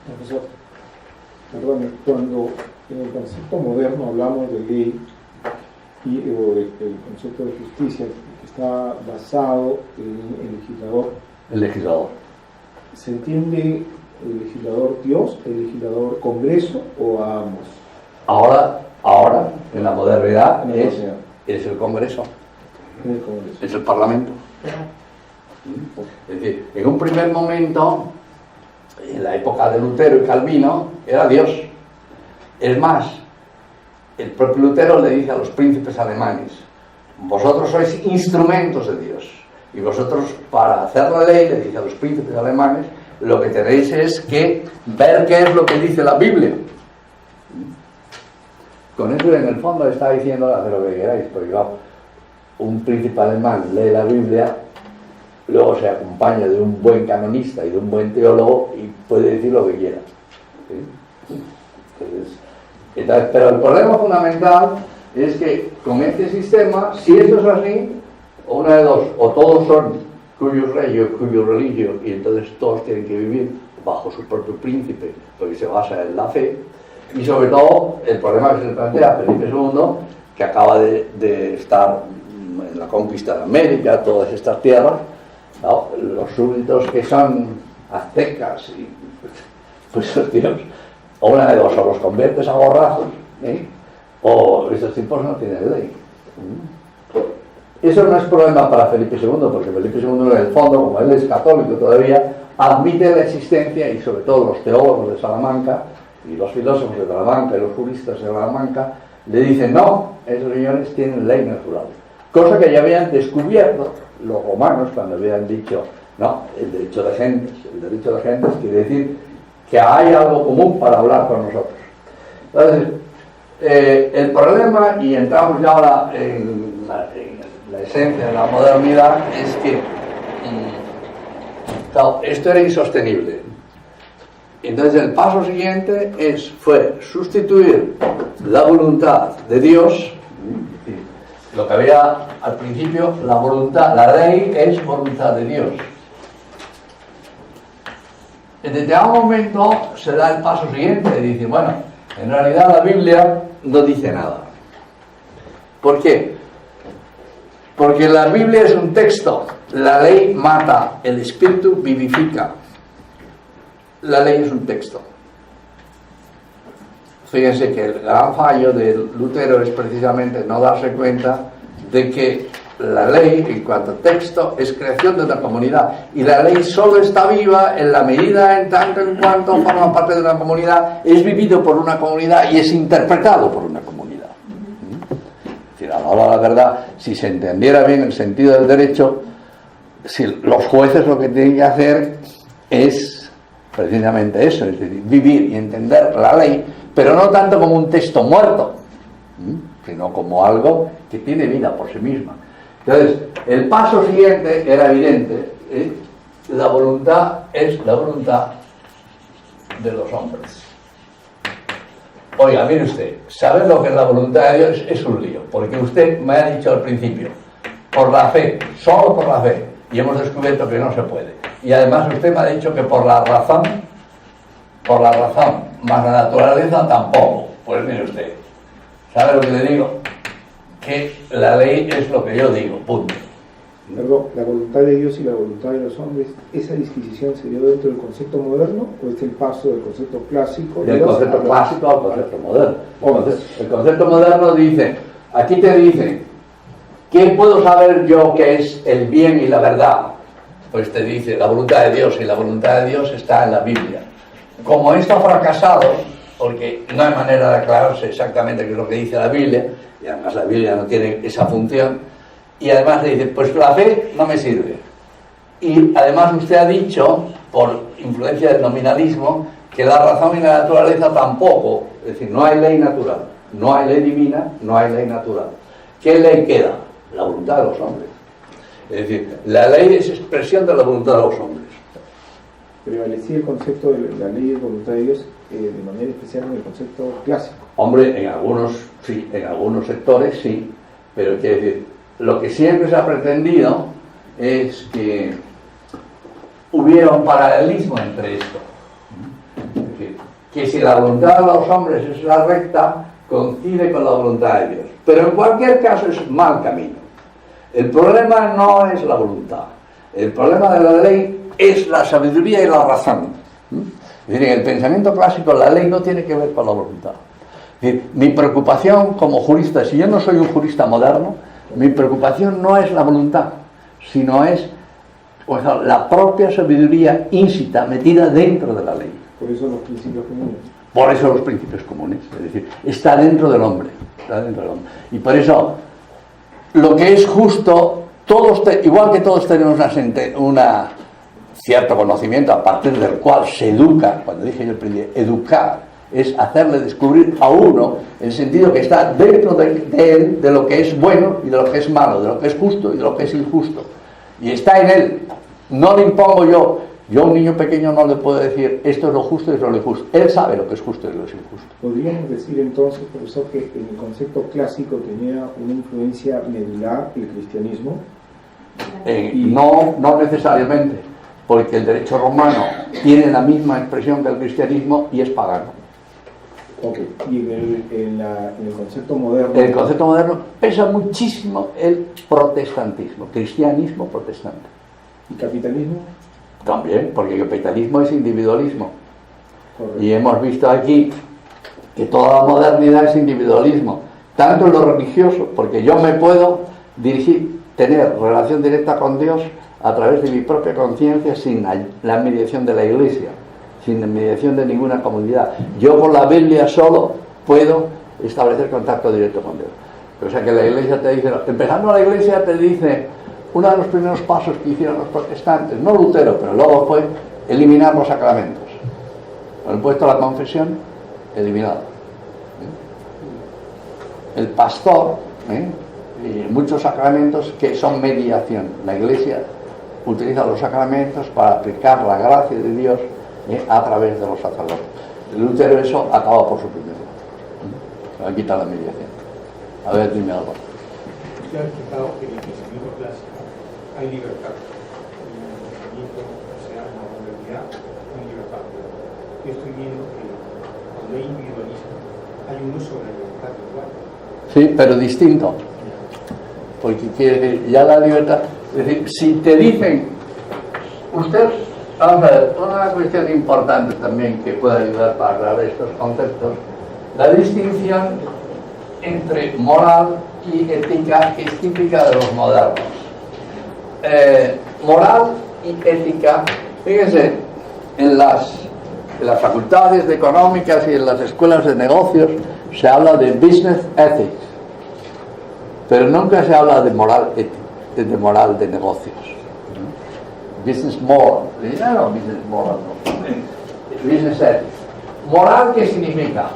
Profesor, perdón, cuando en el concepto moderno hablamos de ley o del concepto de justicia, que está basado en el legislador. El legislador. ¿Se entiende el legislador Dios, el legislador Congreso o a ambos? Ahora, en la modernidad, es el Congreso. El Congreso. Es el Parlamento. Es decir, en un primer momento, en la época de Lutero y Calvino, era Dios. Es más, el propio Lutero le dice a los príncipes alemanes, vosotros sois instrumentos de Dios, y vosotros, para hacer la ley, le dice a los príncipes alemanes, lo que tenéis es que ver qué es lo que dice la Biblia. Con eso, en el fondo, está diciendo, haced lo que queráis, porque un príncipe alemán lee la Biblia, luego se acompaña de un buen canonista y de un buen teólogo y puede decir lo que quiera. ¿Sí? Entonces, pero el problema fundamental es que con este sistema, si esto es así, o una de dos, o todos son cuyos reyes, cuyo religio, y entonces todos tienen que vivir bajo su propio príncipe, porque se basa en la fe, Y sobre todo, el problema que se le plantea a Felipe II, que acaba de estar en la conquista de América, todas estas tierras, ¿no? Los súbditos que son aztecas, y, pues esos tíos, o una de dos, o los conviertes a gorrazos, o estos tipos no tienen ley. Eso no es problema para Felipe II, porque Felipe II en el fondo, como él es católico todavía, admite la existencia, y sobre todo los teólogos de Salamanca, y los filósofos de Salamanca, y los juristas de Salamanca, le dicen, no, esos señores tienen ley natural. Cosa que ya habían descubierto los romanos cuando habían dicho, no, el derecho de gentes. El derecho de gentes quiere decir que hay algo común para hablar con nosotros. Entonces, el problema, y entramos ya ahora en la esencia de la modernidad, es que claro, esto era insostenible. Entonces el paso siguiente fue sustituir la voluntad de Dios. Lo que había al principio, la voluntad, la ley es voluntad de Dios. En determinado momento se da el paso siguiente y dice, bueno, en realidad la Biblia no dice nada. ¿Por qué? Porque la Biblia es un texto. La ley mata, el espíritu vivifica. La ley es un texto. Fíjense que el gran fallo de Lutero es precisamente no darse cuenta de que la ley, en cuanto a texto, es creación de una comunidad, y la ley solo está viva en la medida en tanto en cuanto forma parte de una comunidad, es vivido por una comunidad y es interpretado por una comunidad. Es decir, a la hora de la verdad, si se entendiera bien el sentido del derecho, si los jueces lo que tienen que hacer es precisamente eso, es decir, vivir y entender la ley, pero no tanto como un texto muerto, sino como algo que tiene vida por sí misma. Entonces, el paso siguiente era evidente, la voluntad es la voluntad de los hombres. Oiga, mire usted, saber lo que es la voluntad de Dios es un lío, porque usted me ha dicho al principio, por la fe, solo por la fe, y hemos descubierto que no se puede. Y además usted me ha dicho que por la razón, más la naturaleza tampoco. Pues mire usted, ¿sabe lo que le digo? Que la ley es lo que yo digo, punto. Luego, la voluntad de Dios y la voluntad de los hombres, ¿esa disquisición se dio dentro del concepto moderno o es el paso del concepto clásico? Del concepto clásico al concepto moderno. Entonces, el concepto moderno dice, aquí te dice, ¿qué puedo saber yo que es el bien y la verdad? Pues te dice, la voluntad de Dios, y la voluntad de Dios está en la Biblia. Como esto ha fracasado, porque no hay manera de aclararse exactamente qué es lo que dice la Biblia, y además la Biblia no tiene esa función, y además le dice, pues la fe no me sirve. Y además usted ha dicho, por influencia del nominalismo, que la razón y la naturaleza tampoco. Es decir, no hay ley natural, no hay ley divina, no hay ley natural. ¿Qué ley queda? La voluntad de los hombres. Es decir, la ley es expresión de la voluntad de los hombres. Prevalecía el concepto de la ley de voluntad de Dios de manera especial en el concepto clásico. Hombre, en algunos sí, en algunos sectores sí, pero quiere decir, lo que siempre se ha pretendido es que hubiera un paralelismo entre esto. Es decir, que si la voluntad de los hombres es la recta, coincide con la voluntad de Dios. Pero en cualquier caso es mal camino. El problema no es la voluntad. El problema de la ley es la sabiduría y la razón. Es decir, en el pensamiento clásico la ley no tiene que ver con la voluntad. Es decir, mi preocupación como jurista, si yo no soy un jurista moderno, mi preocupación no es la voluntad, sino es pues, la propia sabiduría íncita metida dentro de la ley. Por eso los principios comunes. Por eso los principios comunes. Es decir, está dentro del hombre. Está dentro del hombre. Y por eso, lo que es justo, igual que todos tenemos una cierto conocimiento a partir del cual se educa, cuando dije yo el principio, educar, es hacerle descubrir a uno el sentido que está dentro de él, de lo que es bueno y de lo que es malo, de lo que es justo y de lo que es injusto. Y está en él. No le impongo yo. Yo a un niño pequeño no le puedo decir esto es lo justo y esto es lo injusto. Él sabe lo que es justo y lo que es injusto. ¿Podríamos decir entonces, profesor, que en el concepto clásico tenía una influencia medular el cristianismo? No necesariamente, porque el derecho romano tiene la misma expresión que el cristianismo y es pagano. Ok, y en el concepto moderno... En el concepto moderno pesa muchísimo el protestantismo, cristianismo protestante. ¿Y capitalismo? También, porque el capitalismo es individualismo. Correcto. Y hemos visto aquí que toda la modernidad es individualismo, tanto en lo religioso, porque yo me puedo dirigir, tener relación directa con Dios a través de mi propia conciencia sin la mediación de la Iglesia, sin la mediación de ninguna comunidad. Yo con la Biblia solo puedo establecer contacto directo con Dios. O sea que la Iglesia te dice, empezando la Iglesia te dice, uno de los primeros pasos que hicieron los protestantes, no Lutero, pero luego fue eliminar los sacramentos. Han puesto la confesión, eliminado. El pastor, y muchos sacramentos que son mediación. La Iglesia utiliza los sacramentos para aplicar la gracia de Dios a través de los sacerdotes. Lutero eso acaba por suprimirlo. Va a quitar la mediación. A ver, dime algo. Usted ha explicado que en el pensamiento clásico hay libertad. En el pensamiento, o sea, en la modernidad, no hay libertad. Yo estoy viendo que cuando hay individualismo, hay un uso de la libertad igual. Sí, pero distinto. Porque quiere decir, ya la libertad. Es decir, si te dicen, usted, vamos a ver, una cuestión importante también que puede ayudar para aclarar estos conceptos, la distinción entre moral y ética, que es típica de los modernos. Moral y ética, fíjense, en las facultades económicas y en las escuelas de negocios se habla de business ethics, pero nunca se habla de moral ética, de moral de negocios. Business moral, no, business moral, no. Business ethics. Moral, ¿qué significa?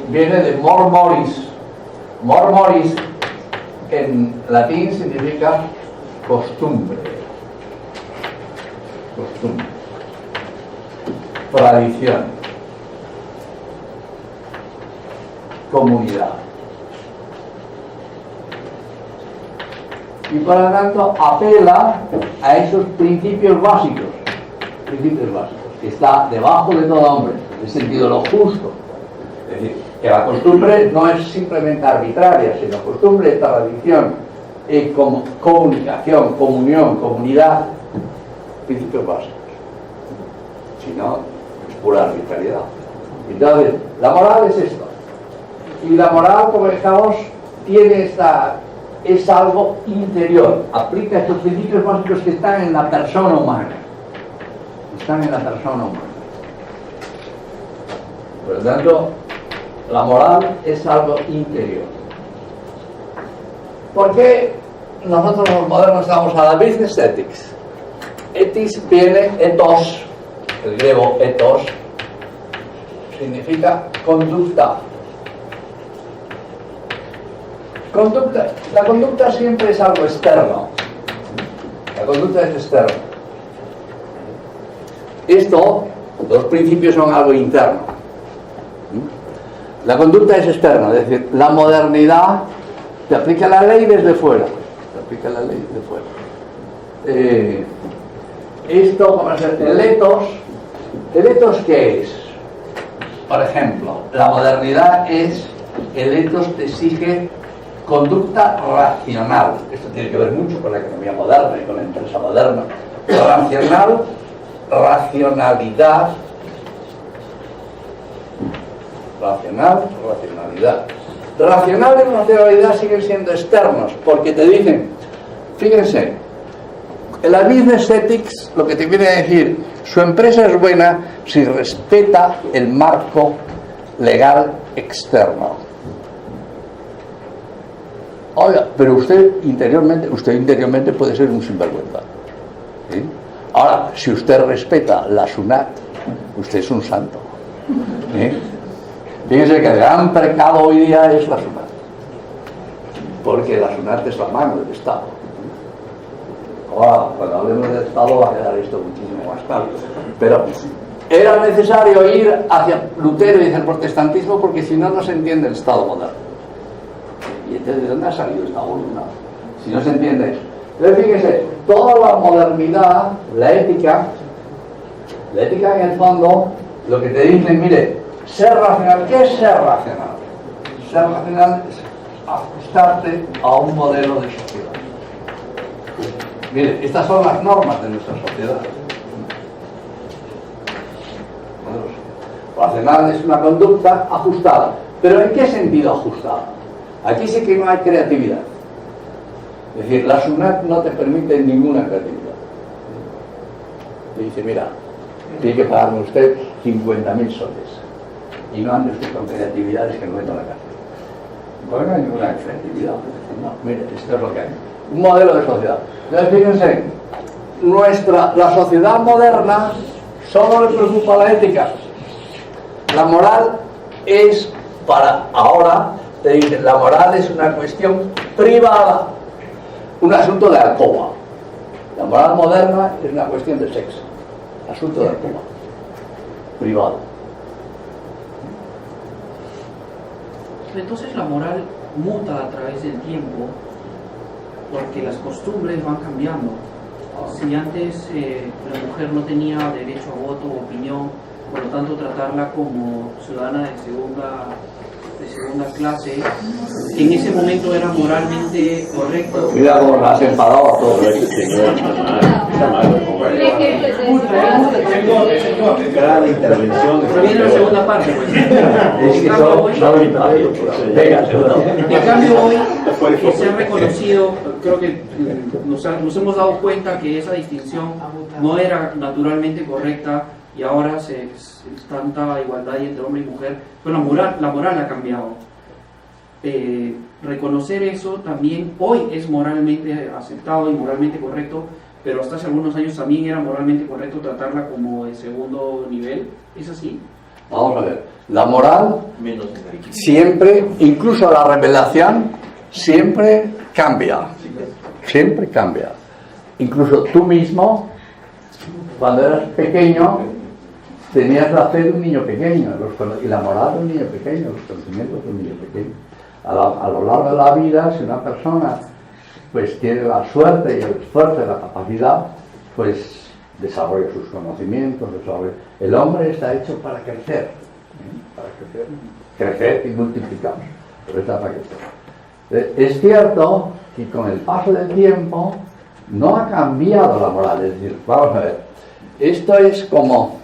Viene de mor moris. Mor moris en latín significa costumbre. Costumbre. Tradición. Comunidad. Y por lo tanto apela a esos principios básicos, que está debajo de todo hombre, en el sentido de lo justo. Es decir, que la costumbre no es simplemente arbitraria, sino costumbre, tradición, comunicación, comunión, comunidad, principios básicos. Si no, es pura arbitrariedad. Entonces, la moral es esto. Y la moral, como decíamos, es algo interior, aplica estos principios básicos que están en la persona humana. Están en la persona humana. Por lo tanto, la moral es algo interior. ¿Por qué nosotros los modernos estamos a la business ethics? Ethics viene ethos, el griego ethos, significa conducta. La conducta siempre es algo externo. La conducta es externa. Los principios son algo interno. La conducta es externa, es decir, la modernidad te aplica la ley desde fuera. Te aplica la ley desde fuera. ¿Cómo es el ethos? ¿El ethos qué es? Por ejemplo, la modernidad el ethos te exige conducta racional. Esto tiene que ver mucho con la economía moderna y con la empresa moderna. Racional, racionalidad. Racionalidad. Racional y racionalidad siguen siendo externos, porque te dicen, fíjense, en la business ethics lo que te viene a decir, su empresa es buena si respeta el marco legal externo. Oiga, pero usted interiormente puede ser un sinvergüenza. ¿Sí? Ahora, si usted respeta la sunat, usted es un santo. ¿Sí? Fíjense que el gran pecado hoy día es la sunat. Porque la sunat es la mano del Estado. Ahora, cuando hablemos del Estado va a quedar esto muchísimo más claro. Pero era necesario ir hacia Lutero y hacia el protestantismo porque si no, no se entiende el Estado moderno. ¿Y entonces de dónde ha salido esta voluntad? Si no se entiende eso. Entonces fíjese, toda la modernidad, la ética en el fondo, lo que te dicen, mire, Ser racional, ¿qué es ser racional? Ser racional es ajustarte a un modelo de sociedad. Mire, estas son las normas de nuestra sociedad. Racional es una conducta ajustada. ¿Pero en qué sentido ajustada? Aquí sí que no hay creatividad. Es decir, la SUNAT no te permite ninguna creatividad. Te dice, mira, tiene que pagarme usted 50.000 soles. Y no ande usted con creatividades que no meto en la cárcel. Porque no hay ninguna creatividad. No, mire, esto es lo que hay. Un modelo de sociedad. Entonces, fíjense, la sociedad moderna solo le preocupa la ética. La moral es, para ahora, te dicen, la moral es una cuestión privada, un asunto de alcoba. La moral moderna es una cuestión de sexo, asunto de alcoba, privado. Entonces la moral muta a través del tiempo porque las costumbres van cambiando. Si antes la mujer no tenía derecho a voto o opinión, por lo tanto tratarla como ciudadana de segunda clase, en ese momento era moralmente correcto. Mira cómo las has enfadado a todos. Cada intervención. Pero viene la segunda parte, pues. Es que En cambio hoy, que se ha reconocido, creo que nos hemos dado cuenta que esa distinción no era naturalmente correcta y ahora se tanta igualdad entre hombre y mujer, pero la moral ha cambiado. Reconocer eso también hoy es moralmente aceptado y moralmente correcto, pero hasta hace algunos años también era moralmente correcto tratarla como de segundo nivel. ¿Es así? Vamos a ver, la moral Menos siempre, incluso la revelación, siempre cambia. Siempre cambia. Incluso tú mismo, cuando eras pequeño, tenías la fe de un niño pequeño y la moral de un niño pequeño, los conocimientos de un niño pequeño. A lo largo de la vida, si una persona pues tiene la suerte y el esfuerzo y la capacidad, pues desarrolla sus conocimientos, el hombre está hecho para crecer, crecer y multiplicarse, pero está para crecer. Es cierto que con el paso del tiempo no ha cambiado la moral, es decir, vamos a ver, esto es como,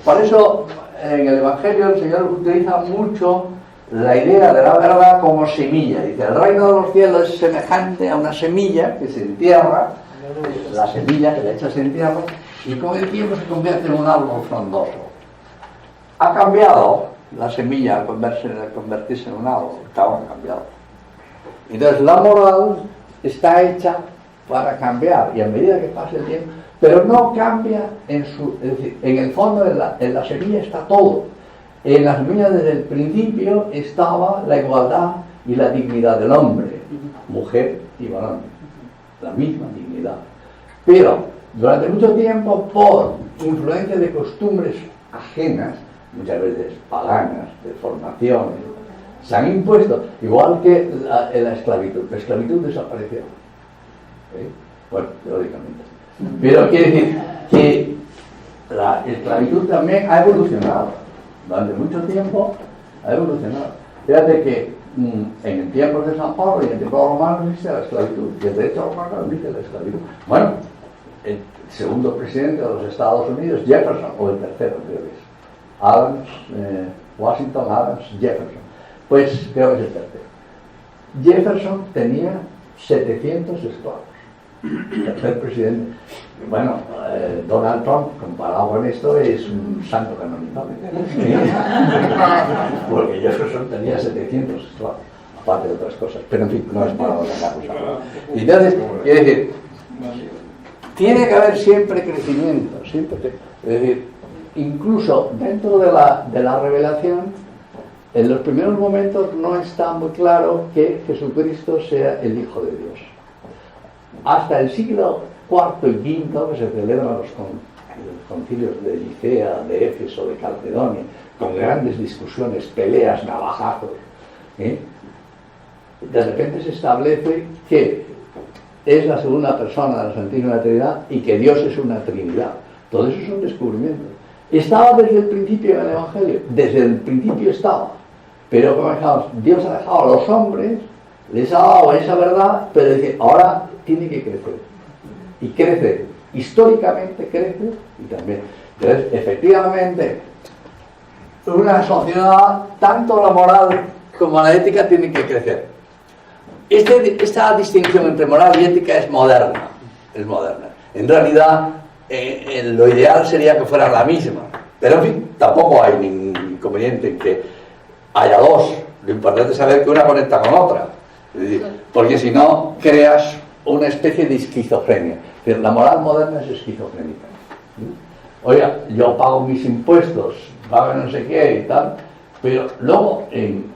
por eso en el Evangelio el Señor utiliza mucho la idea de la verdad como semilla. Dice, el reino de los cielos es semejante a una semilla que se entierra, la semilla que la echas en tierra, y con el tiempo se convierte en un árbol frondoso. Ha cambiado la semilla al convertirse en un árbol, ha cambiado. Entonces la moral está hecha para cambiar, y a medida que pasa el tiempo, pero no cambia es decir, en el fondo, en la semilla está todo. En la semilla desde el principio estaba la igualdad y la dignidad del hombre, mujer y varón, la misma dignidad. Pero durante mucho tiempo, por influencia de costumbres ajenas, muchas veces paganas, de formación, se han impuesto, igual que la esclavitud. La esclavitud desapareció. Bueno, teóricamente. Pero quiere decir que la esclavitud también ha evolucionado. Durante mucho tiempo ha evolucionado. Fíjate que en el tiempo de San Pablo y en el tiempo romano existe la esclavitud. Y el derecho romano existe la esclavitud. Bueno, el segundo presidente de los Estados Unidos, Jefferson, o el tercero, creo que es. Washington Adams Jefferson. Pues creo que es el tercero. Jefferson tenía 700 esclavos. El tercer presidente. Bueno, Donald Trump, comparado con esto, es un santo canonizado. Porque Jefferson tenía 700 esclavos, aparte de otras cosas. Pero en fin, no es para la causa. Y entonces, quiere decir, tiene que haber siempre crecimiento, siempre. Es decir, incluso dentro de la revelación, en los primeros momentos no está muy claro que Jesucristo sea el Hijo de Dios. Hasta el siglo IV y V, que se celebran los concilios de Nicea, de Éfeso, de Calcedonia, con grandes discusiones, peleas, navajazos, de repente se establece que es la segunda persona de la Santísima Trinidad y que Dios es una Trinidad. Todo eso es un descubrimiento. Estaba desde el principio en el Evangelio, desde el principio estaba. Pero como dijamos, Dios ha dejado a los hombres, les ha dado esa verdad, pero dice, ahora tiene que crecer. Y crece, históricamente crece, y también. Entonces, efectivamente, una sociedad, tanto la moral como la ética, tienen que crecer. Esta distinción entre moral y ética es moderna. Es moderna. En realidad, lo ideal sería que fuera la misma. Pero en fin, tampoco hay ningún inconveniente en que haya dos. Lo importante es saber que una conecta con otra. Es decir, porque si no, creas una especie de esquizofrenia. Es decir, la moral moderna es esquizofrénica. Oiga, yo pago mis impuestos, pago no sé qué y tal, pero luego en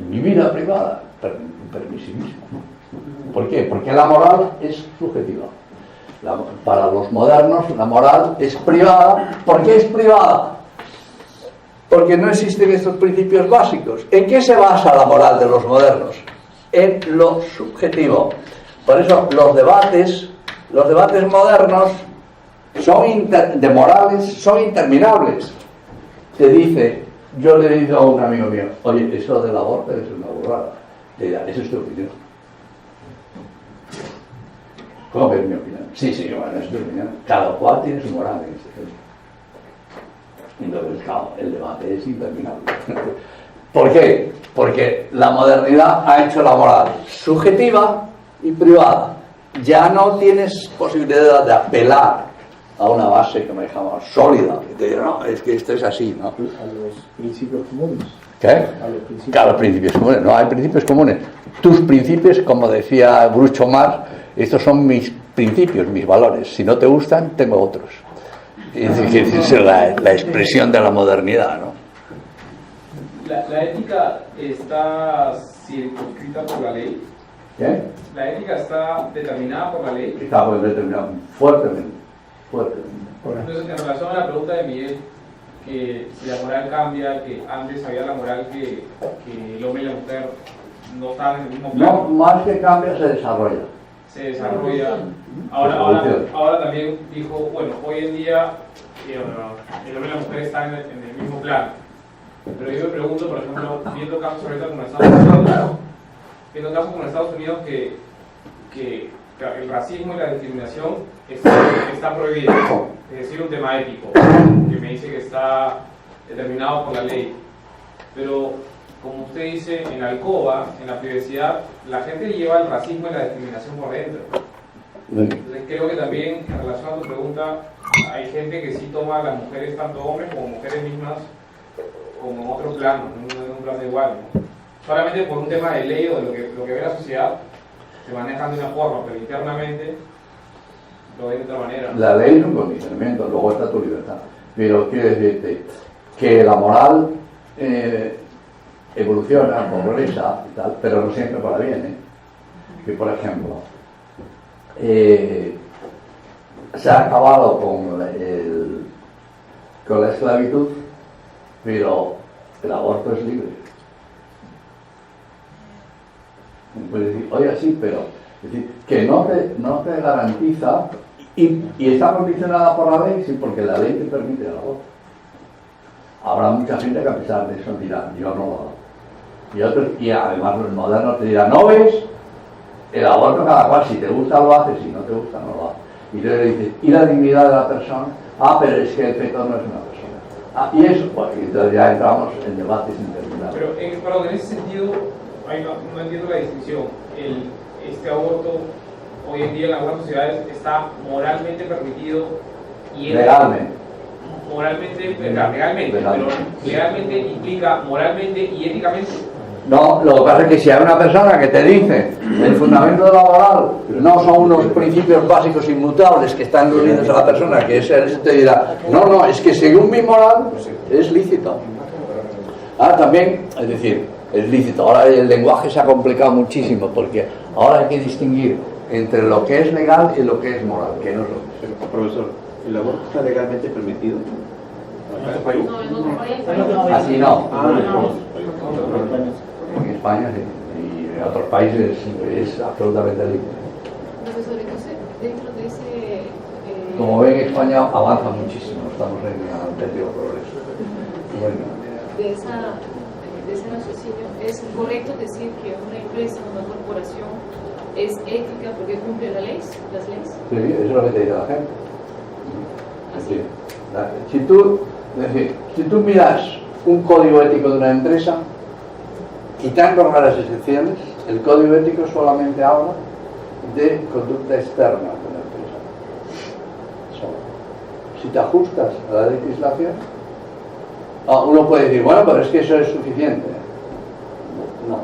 mi vida privada, permisivismo. ¿Por qué? Porque la moral es subjetiva. Para los modernos la moral es privada. ¿Por qué es privada? Porque no existen estos principios básicos. ¿En qué se basa la moral de los modernos? En lo subjetivo. Por eso los debates modernos de morales son interminables. Te dice, yo le digo a un amigo mío, oye, eso del aborto es una burrada. Le dirá, eso es tu opinión. ¿Cómo que es mi opinión? Sí, bueno, es tu opinión. Cada cual tiene su moral en este tema. Entonces, claro, el debate es interminable. ¿Por qué? Porque la modernidad ha hecho la moral subjetiva y privada. Ya no tienes posibilidad de apelar a una base, como dejamos, sólida. Y te digo, no, es que esto es así, ¿no? A los principios comunes. ¿Qué? Claro, principios comunes. No hay principios comunes. Tus principios, como decía Groucho Marx, estos son mis principios, mis valores. Si no te gustan, tengo otros. Es la expresión de la modernidad, ¿no? La ética está circunscrita por la ley. ¿Qué? La ética está determinada por la ley. Está determinado fuertemente. Entonces, en relación a la pregunta de Miguel, que si la moral cambia, que antes había la moral que el hombre y la mujer no estaban en el mismo plano. No, más que cambia, se desarrolla. Se desarrolla. Ahora también dijo, bueno, hoy en día el hombre y la mujer están en el mismo plano. Pero yo me pregunto, por ejemplo, viendo casos ahorita como en Estados Unidos, que el racismo y la discriminación está prohibido. Es decir, un tema ético, que me dice que está determinado por la ley. Pero, como usted dice, en la alcoba, en la privacidad, la gente lleva el racismo y la discriminación por dentro. Entonces creo que también, en relación a tu pregunta, hay gente que sí toma a las mujeres, tanto hombres como mujeres mismas, como en otro plano, en un plano igual, ¿no? Solamente por un tema de ley o de lo que ve la sociedad, se manejan de una forma, pero internamente lo ven de otra manera. La ley es un condicionamiento, luego está tu libertad. Pero quiero decirte que la moral evoluciona, progresa y tal, pero no siempre para bien, ¿eh? Que por ejemplo, se ha acabado con la esclavitud, pero el aborto es libre. Puedes decir, oye, sí, pero es decir, que no te garantiza y está condicionada por la ley, sí, porque la ley te permite el aborto. Habrá mucha gente que a pesar de eso dirá, yo no lo hago. Y además los modernos te dirán, ¿no ves? El aborto cada cual, si te gusta lo haces, si no te gusta no lo haces. Y tú le dices, ¿y la dignidad de la persona? Ah, pero es que el feto no es una persona. Ah, y eso, pues entonces ya entramos en debates interminables. Pero en ese sentido, ahí no entiendo la distinción. Este aborto hoy en día en algunas sociedades está moralmente permitido y legalmente. Pero legalmente implica moralmente y éticamente. No, lo que pasa es que si hay una persona que te dice el fundamento de la moral no son unos principios básicos inmutables que están unidos a la persona, que eso te dirá, no, es que según mi moral es lícito. Ahora también, es decir, es lícito. Ahora el lenguaje se ha complicado muchísimo porque ahora hay que distinguir entre lo que es legal y lo que es moral, que no es lo mismo. Profesor, ¿el aborto está legalmente permitido? ¿En este país? No, en otro país. Así no. En España sí, y en otros países es absolutamente libre. Profesor, entonces, dentro de ese Como ven, España avanza muchísimo, estamos en auténtico progreso. Bueno. De ese raciocinio, ¿es correcto decir que una empresa, una corporación es ética porque cumple las leyes? Sí, eso es lo que te dice la gente. Así. Si tú miras un código ético de una empresa, quitando raras excepciones, el código ético solamente habla de conducta externa de la empresa. Solo. Si te ajustas a la legislación, uno puede decir, bueno, pero es que eso es suficiente. No,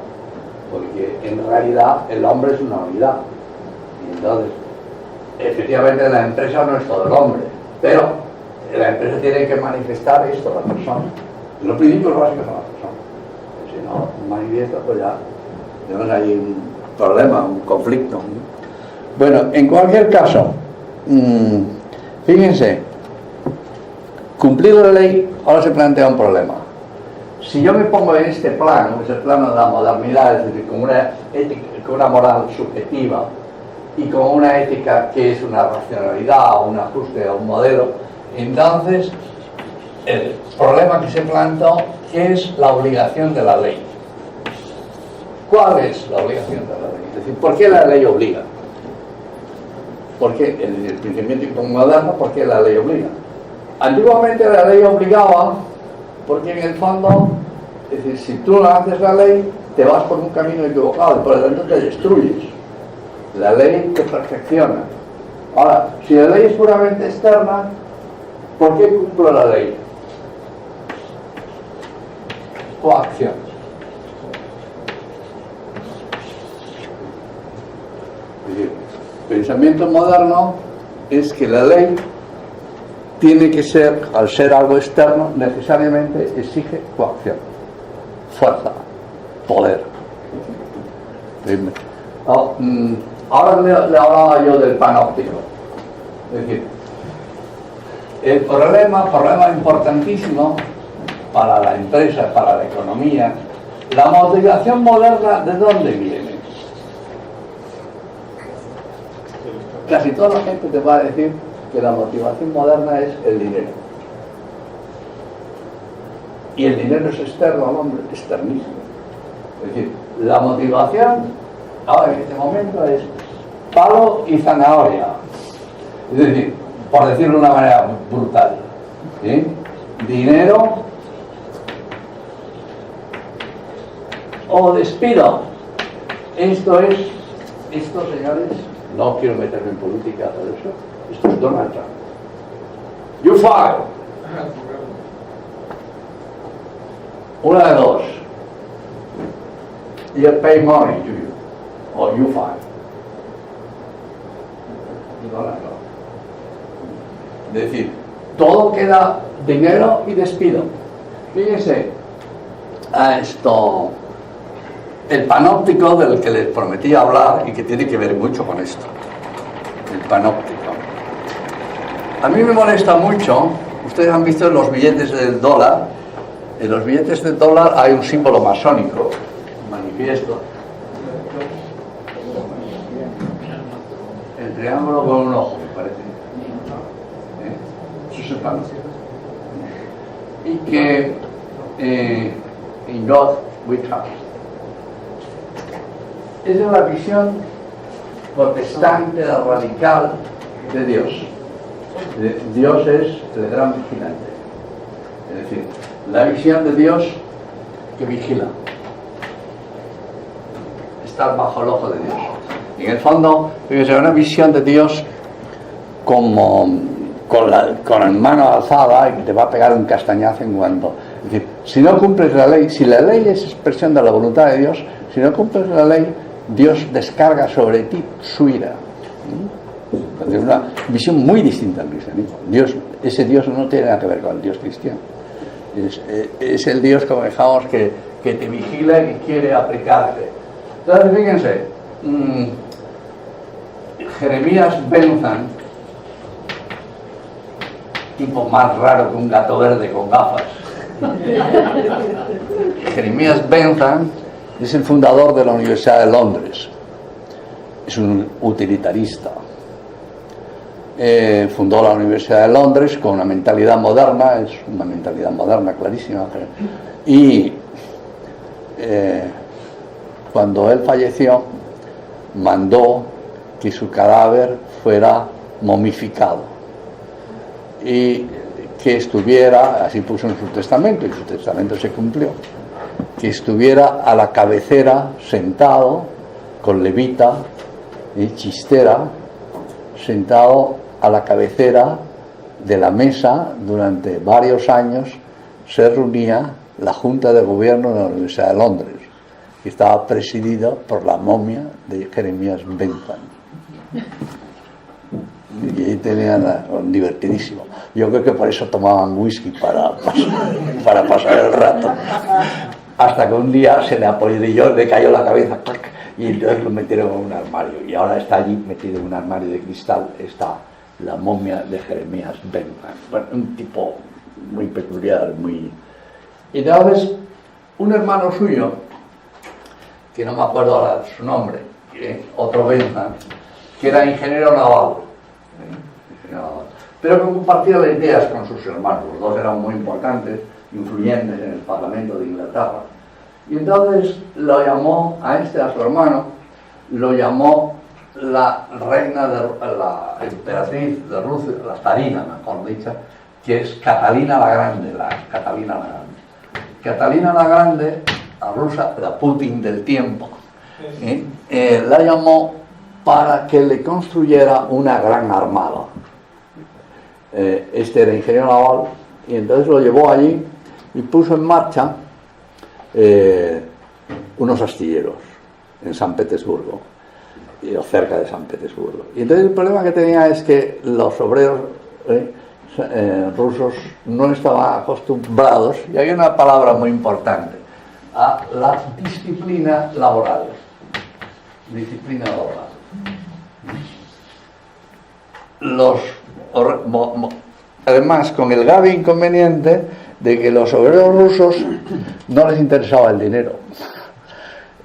porque en realidad el hombre es una unidad. Y entonces, efectivamente la empresa no es todo el hombre, pero la empresa tiene que manifestar esto a la persona. Los principios básicos son la persona. Si no manifiesta, pues ya tenemos ahí un problema, un conflicto. Bueno, en cualquier caso, fíjense, cumplir la ley ahora se plantea un problema. Si yo me pongo en este plano, es el plano de la modernidad, es decir, con una ética, con una moral subjetiva y con una ética que es una racionalidad, un ajuste a un modelo, entonces el problema que se planteó es la obligación de la ley. ¿Cuál es la obligación de la ley? Es decir, ¿por qué la ley obliga? ¿Por qué en el pensamiento moderno, por qué la ley obliga? Antiguamente la ley obligaba porque en el fondo, es decir, si tú no haces la ley, te vas por un camino equivocado y por lo tanto te destruyes. La ley te perfecciona. Ahora, si la ley es puramente externa, ¿por qué cumplo la ley? Coacción. Es decir, pensamiento moderno es que la ley tiene que ser, al ser algo externo, necesariamente exige coacción, fuerza, poder. Ahora le hablaba yo del panóptico. Es decir, el problema importantísimo para la empresa, para la economía, la motivación moderna, ¿de dónde viene? Casi toda la gente te va a decir que la motivación moderna es el dinero. Y el dinero es externo al hombre, externísimo. Es decir, la motivación ahora en este momento es palo y zanahoria. Es decir, por decirlo de una manera brutal, ¿sí? Dinero o despido. Esto, señores, no quiero meterme en política, pero esto es Donald Trump. You fire. Una de dos. You pay money to you, or you fire. Donald Trump. Es decir, todo queda dinero y despido. Fíjense a esto, el panóptico del que les prometí hablar y que tiene que ver mucho con esto. El panóptico. A mí me molesta mucho, ustedes han visto en los billetes del dólar, en los billetes del dólar hay un símbolo masónico, un manifiesto. El triángulo con un ojo, me parece. Eso es el panóptico. Y que in God we trust. Esa es la visión protestante, radical de Dios. Dios es el gran vigilante. Es decir, la visión de Dios que vigila. Estar bajo el ojo de Dios. Y en el fondo, es una visión de Dios como con la mano alzada y que te va a pegar un castañazo en cuanto. Es decir, si no cumples la ley, si la ley es expresión de la voluntad de Dios, si no cumples la ley, Dios descarga sobre ti su ira. Es una visión muy distinta al cristianismo. Ese Dios no tiene nada que ver con el Dios cristiano. Es el Dios, como dejamos, que te vigila y que quiere aplicarte. Entonces, fíjense, Jeremías Benzan, tipo más raro que un gato verde con gafas. Jeremías Benzan es el fundador de la Universidad de Londres. Es un utilitarista. fundó la Universidad de Londres con una mentalidad moderna, es una mentalidad moderna clarísima, y cuando él falleció mandó que su cadáver fuera momificado y que estuviera, así puso en su testamento, y su testamento se cumplió, que estuviera a la cabecera sentado con levita y chistera, sentado a la cabecera de la mesa. Durante varios años se reunía la Junta de Gobierno de la Universidad de Londres, que estaba presidida por la momia de Jeremías Bentham. Y ahí tenían divertidísimo. Yo creo que por eso tomaban whisky para pasar el rato. Hasta que un día se le apoyó, le cayó la cabeza, ¡clac! Y entonces lo metieron en un armario. Y ahora está allí metido en un armario de cristal, está la momia de Jeremías Bentham. Bueno, un tipo muy peculiar, muy... Y entonces, un hermano suyo, que no me acuerdo ahora de su nombre, otro Bentham, que era ingeniero naval, pero que compartía las ideas con sus hermanos. Los dos eran muy importantes, influyentes en el Parlamento de Inglaterra. Y entonces lo llamó a su hermano, lo llamó la reina, la emperatriz de Rusia, la zarina, mejor dicho, que es Catalina la Grande, Catalina la Grande, la rusa, la Putin del tiempo, la llamó para que le construyera una gran armada. Este era ingeniero naval, y entonces lo llevó allí y puso en marcha unos astilleros en San Petersburgo, o cerca de San Petersburgo. Y entonces el problema que tenía es que los obreros rusos no estaban acostumbrados, y hay una palabra muy importante, a la disciplina laboral. Disciplina laboral. Además, con el grave inconveniente de que los obreros rusos no les interesaba el dinero.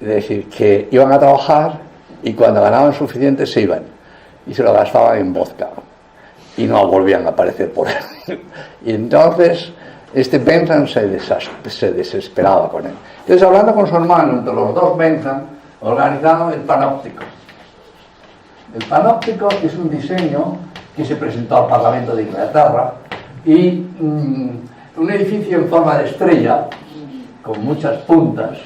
Es decir, que iban a trabajar y cuando ganaban suficiente se iban y se lo gastaban en vodka y no volvían a aparecer por él. Y entonces Bentham se desesperaba con él. Entonces, hablando con su hermano, entre los dos Bentham organizaron el panóptico. El panóptico es un diseño que se presentó al Parlamento de Inglaterra y un edificio en forma de estrella con muchas puntas,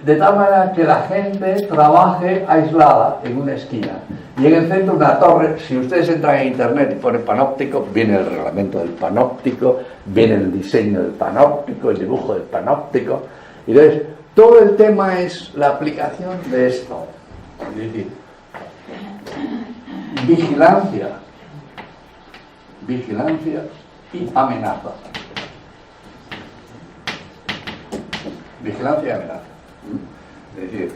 de tal manera que la gente trabaje aislada en una esquina y en el centro una torre. Si ustedes entran en internet y ponen panóptico, viene el reglamento del panóptico, viene el diseño del panóptico, el dibujo del panóptico, y entonces todo el tema es la aplicación de esto, es decir, vigilancia y amenaza. Vigilancia y amenaza. Es decir,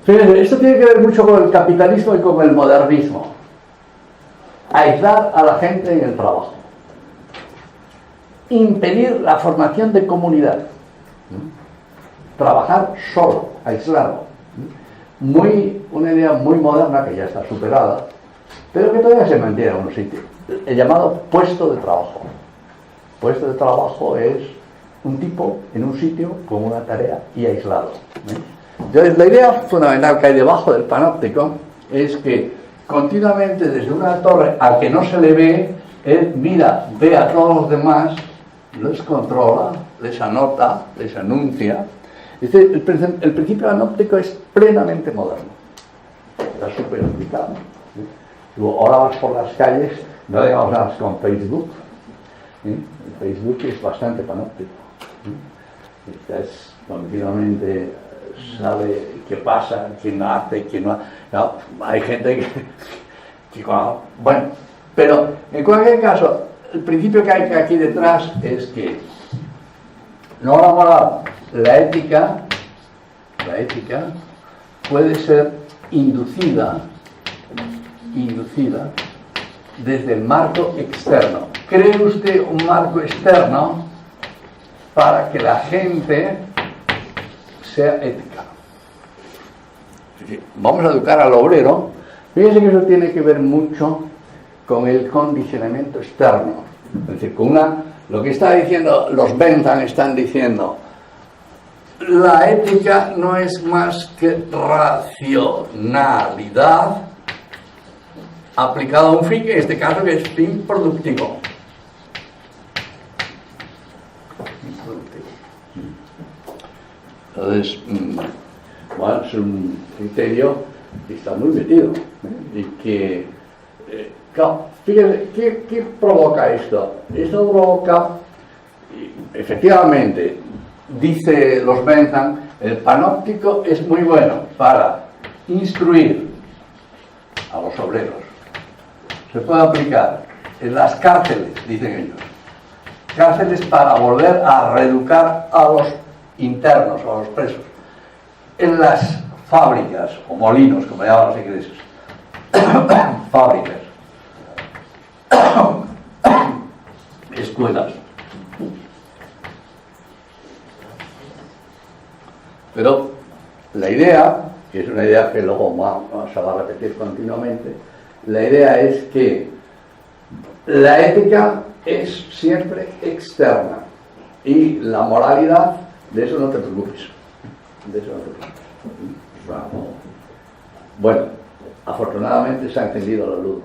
fíjense, esto tiene que ver mucho con el capitalismo y con el modernismo. Aislar a la gente en el trabajo. Impedir la formación de comunidad. Trabajar solo, aislado. Una idea muy moderna que ya está superada, pero que todavía se mantiene en un sitio. El llamado puesto de trabajo. Puesto de trabajo es un tipo en un sitio con una tarea y aislado. Entonces, la idea fundamental que hay debajo del panóptico es que continuamente desde una torre al que no se le ve, él mira, ve a todos los demás, los controla, les anota, les anuncia. El principio panóptico es plenamente moderno. Está súper aplicado. Ahora vas por las calles, no digamos nada con Facebook. El Facebook es bastante panóptico. Estás continuamente, sabe qué pasa, quién hace, quién no. No, hay gente que bueno, pero en cualquier caso, el principio que hay aquí detrás es que no la moral, la ética puede ser inducida desde el marco externo. ¿Cree usted un marco externo para que la gente sea ética? Vamos a educar al obrero. Fíjense que eso tiene que ver mucho con el condicionamiento externo. Es decir, con lo que está diciendo, los Bentham están diciendo, la ética no es más que racionalidad aplicada a un fin, en este caso que es fin productivo. Entonces, bueno, es un criterio que está muy metido, y que, claro, fíjense, ¿qué provoca esto? Esto provoca, efectivamente, dice los Bentham, el panóptico es muy bueno para instruir a los obreros. Se puede aplicar en las cárceles, dicen ellos. Cárceles para volver a reeducar a los internos, a los presos. En las fábricas, o molinos, como llaman los ingleses. Fábricas. Escuelas. Pero la idea, que es una idea que luego se va a repetir continuamente, la idea es que la ética es siempre externa y la moralidad, de eso no te preocupes. De eso no te preocupes. Bueno, afortunadamente se ha encendido la luz.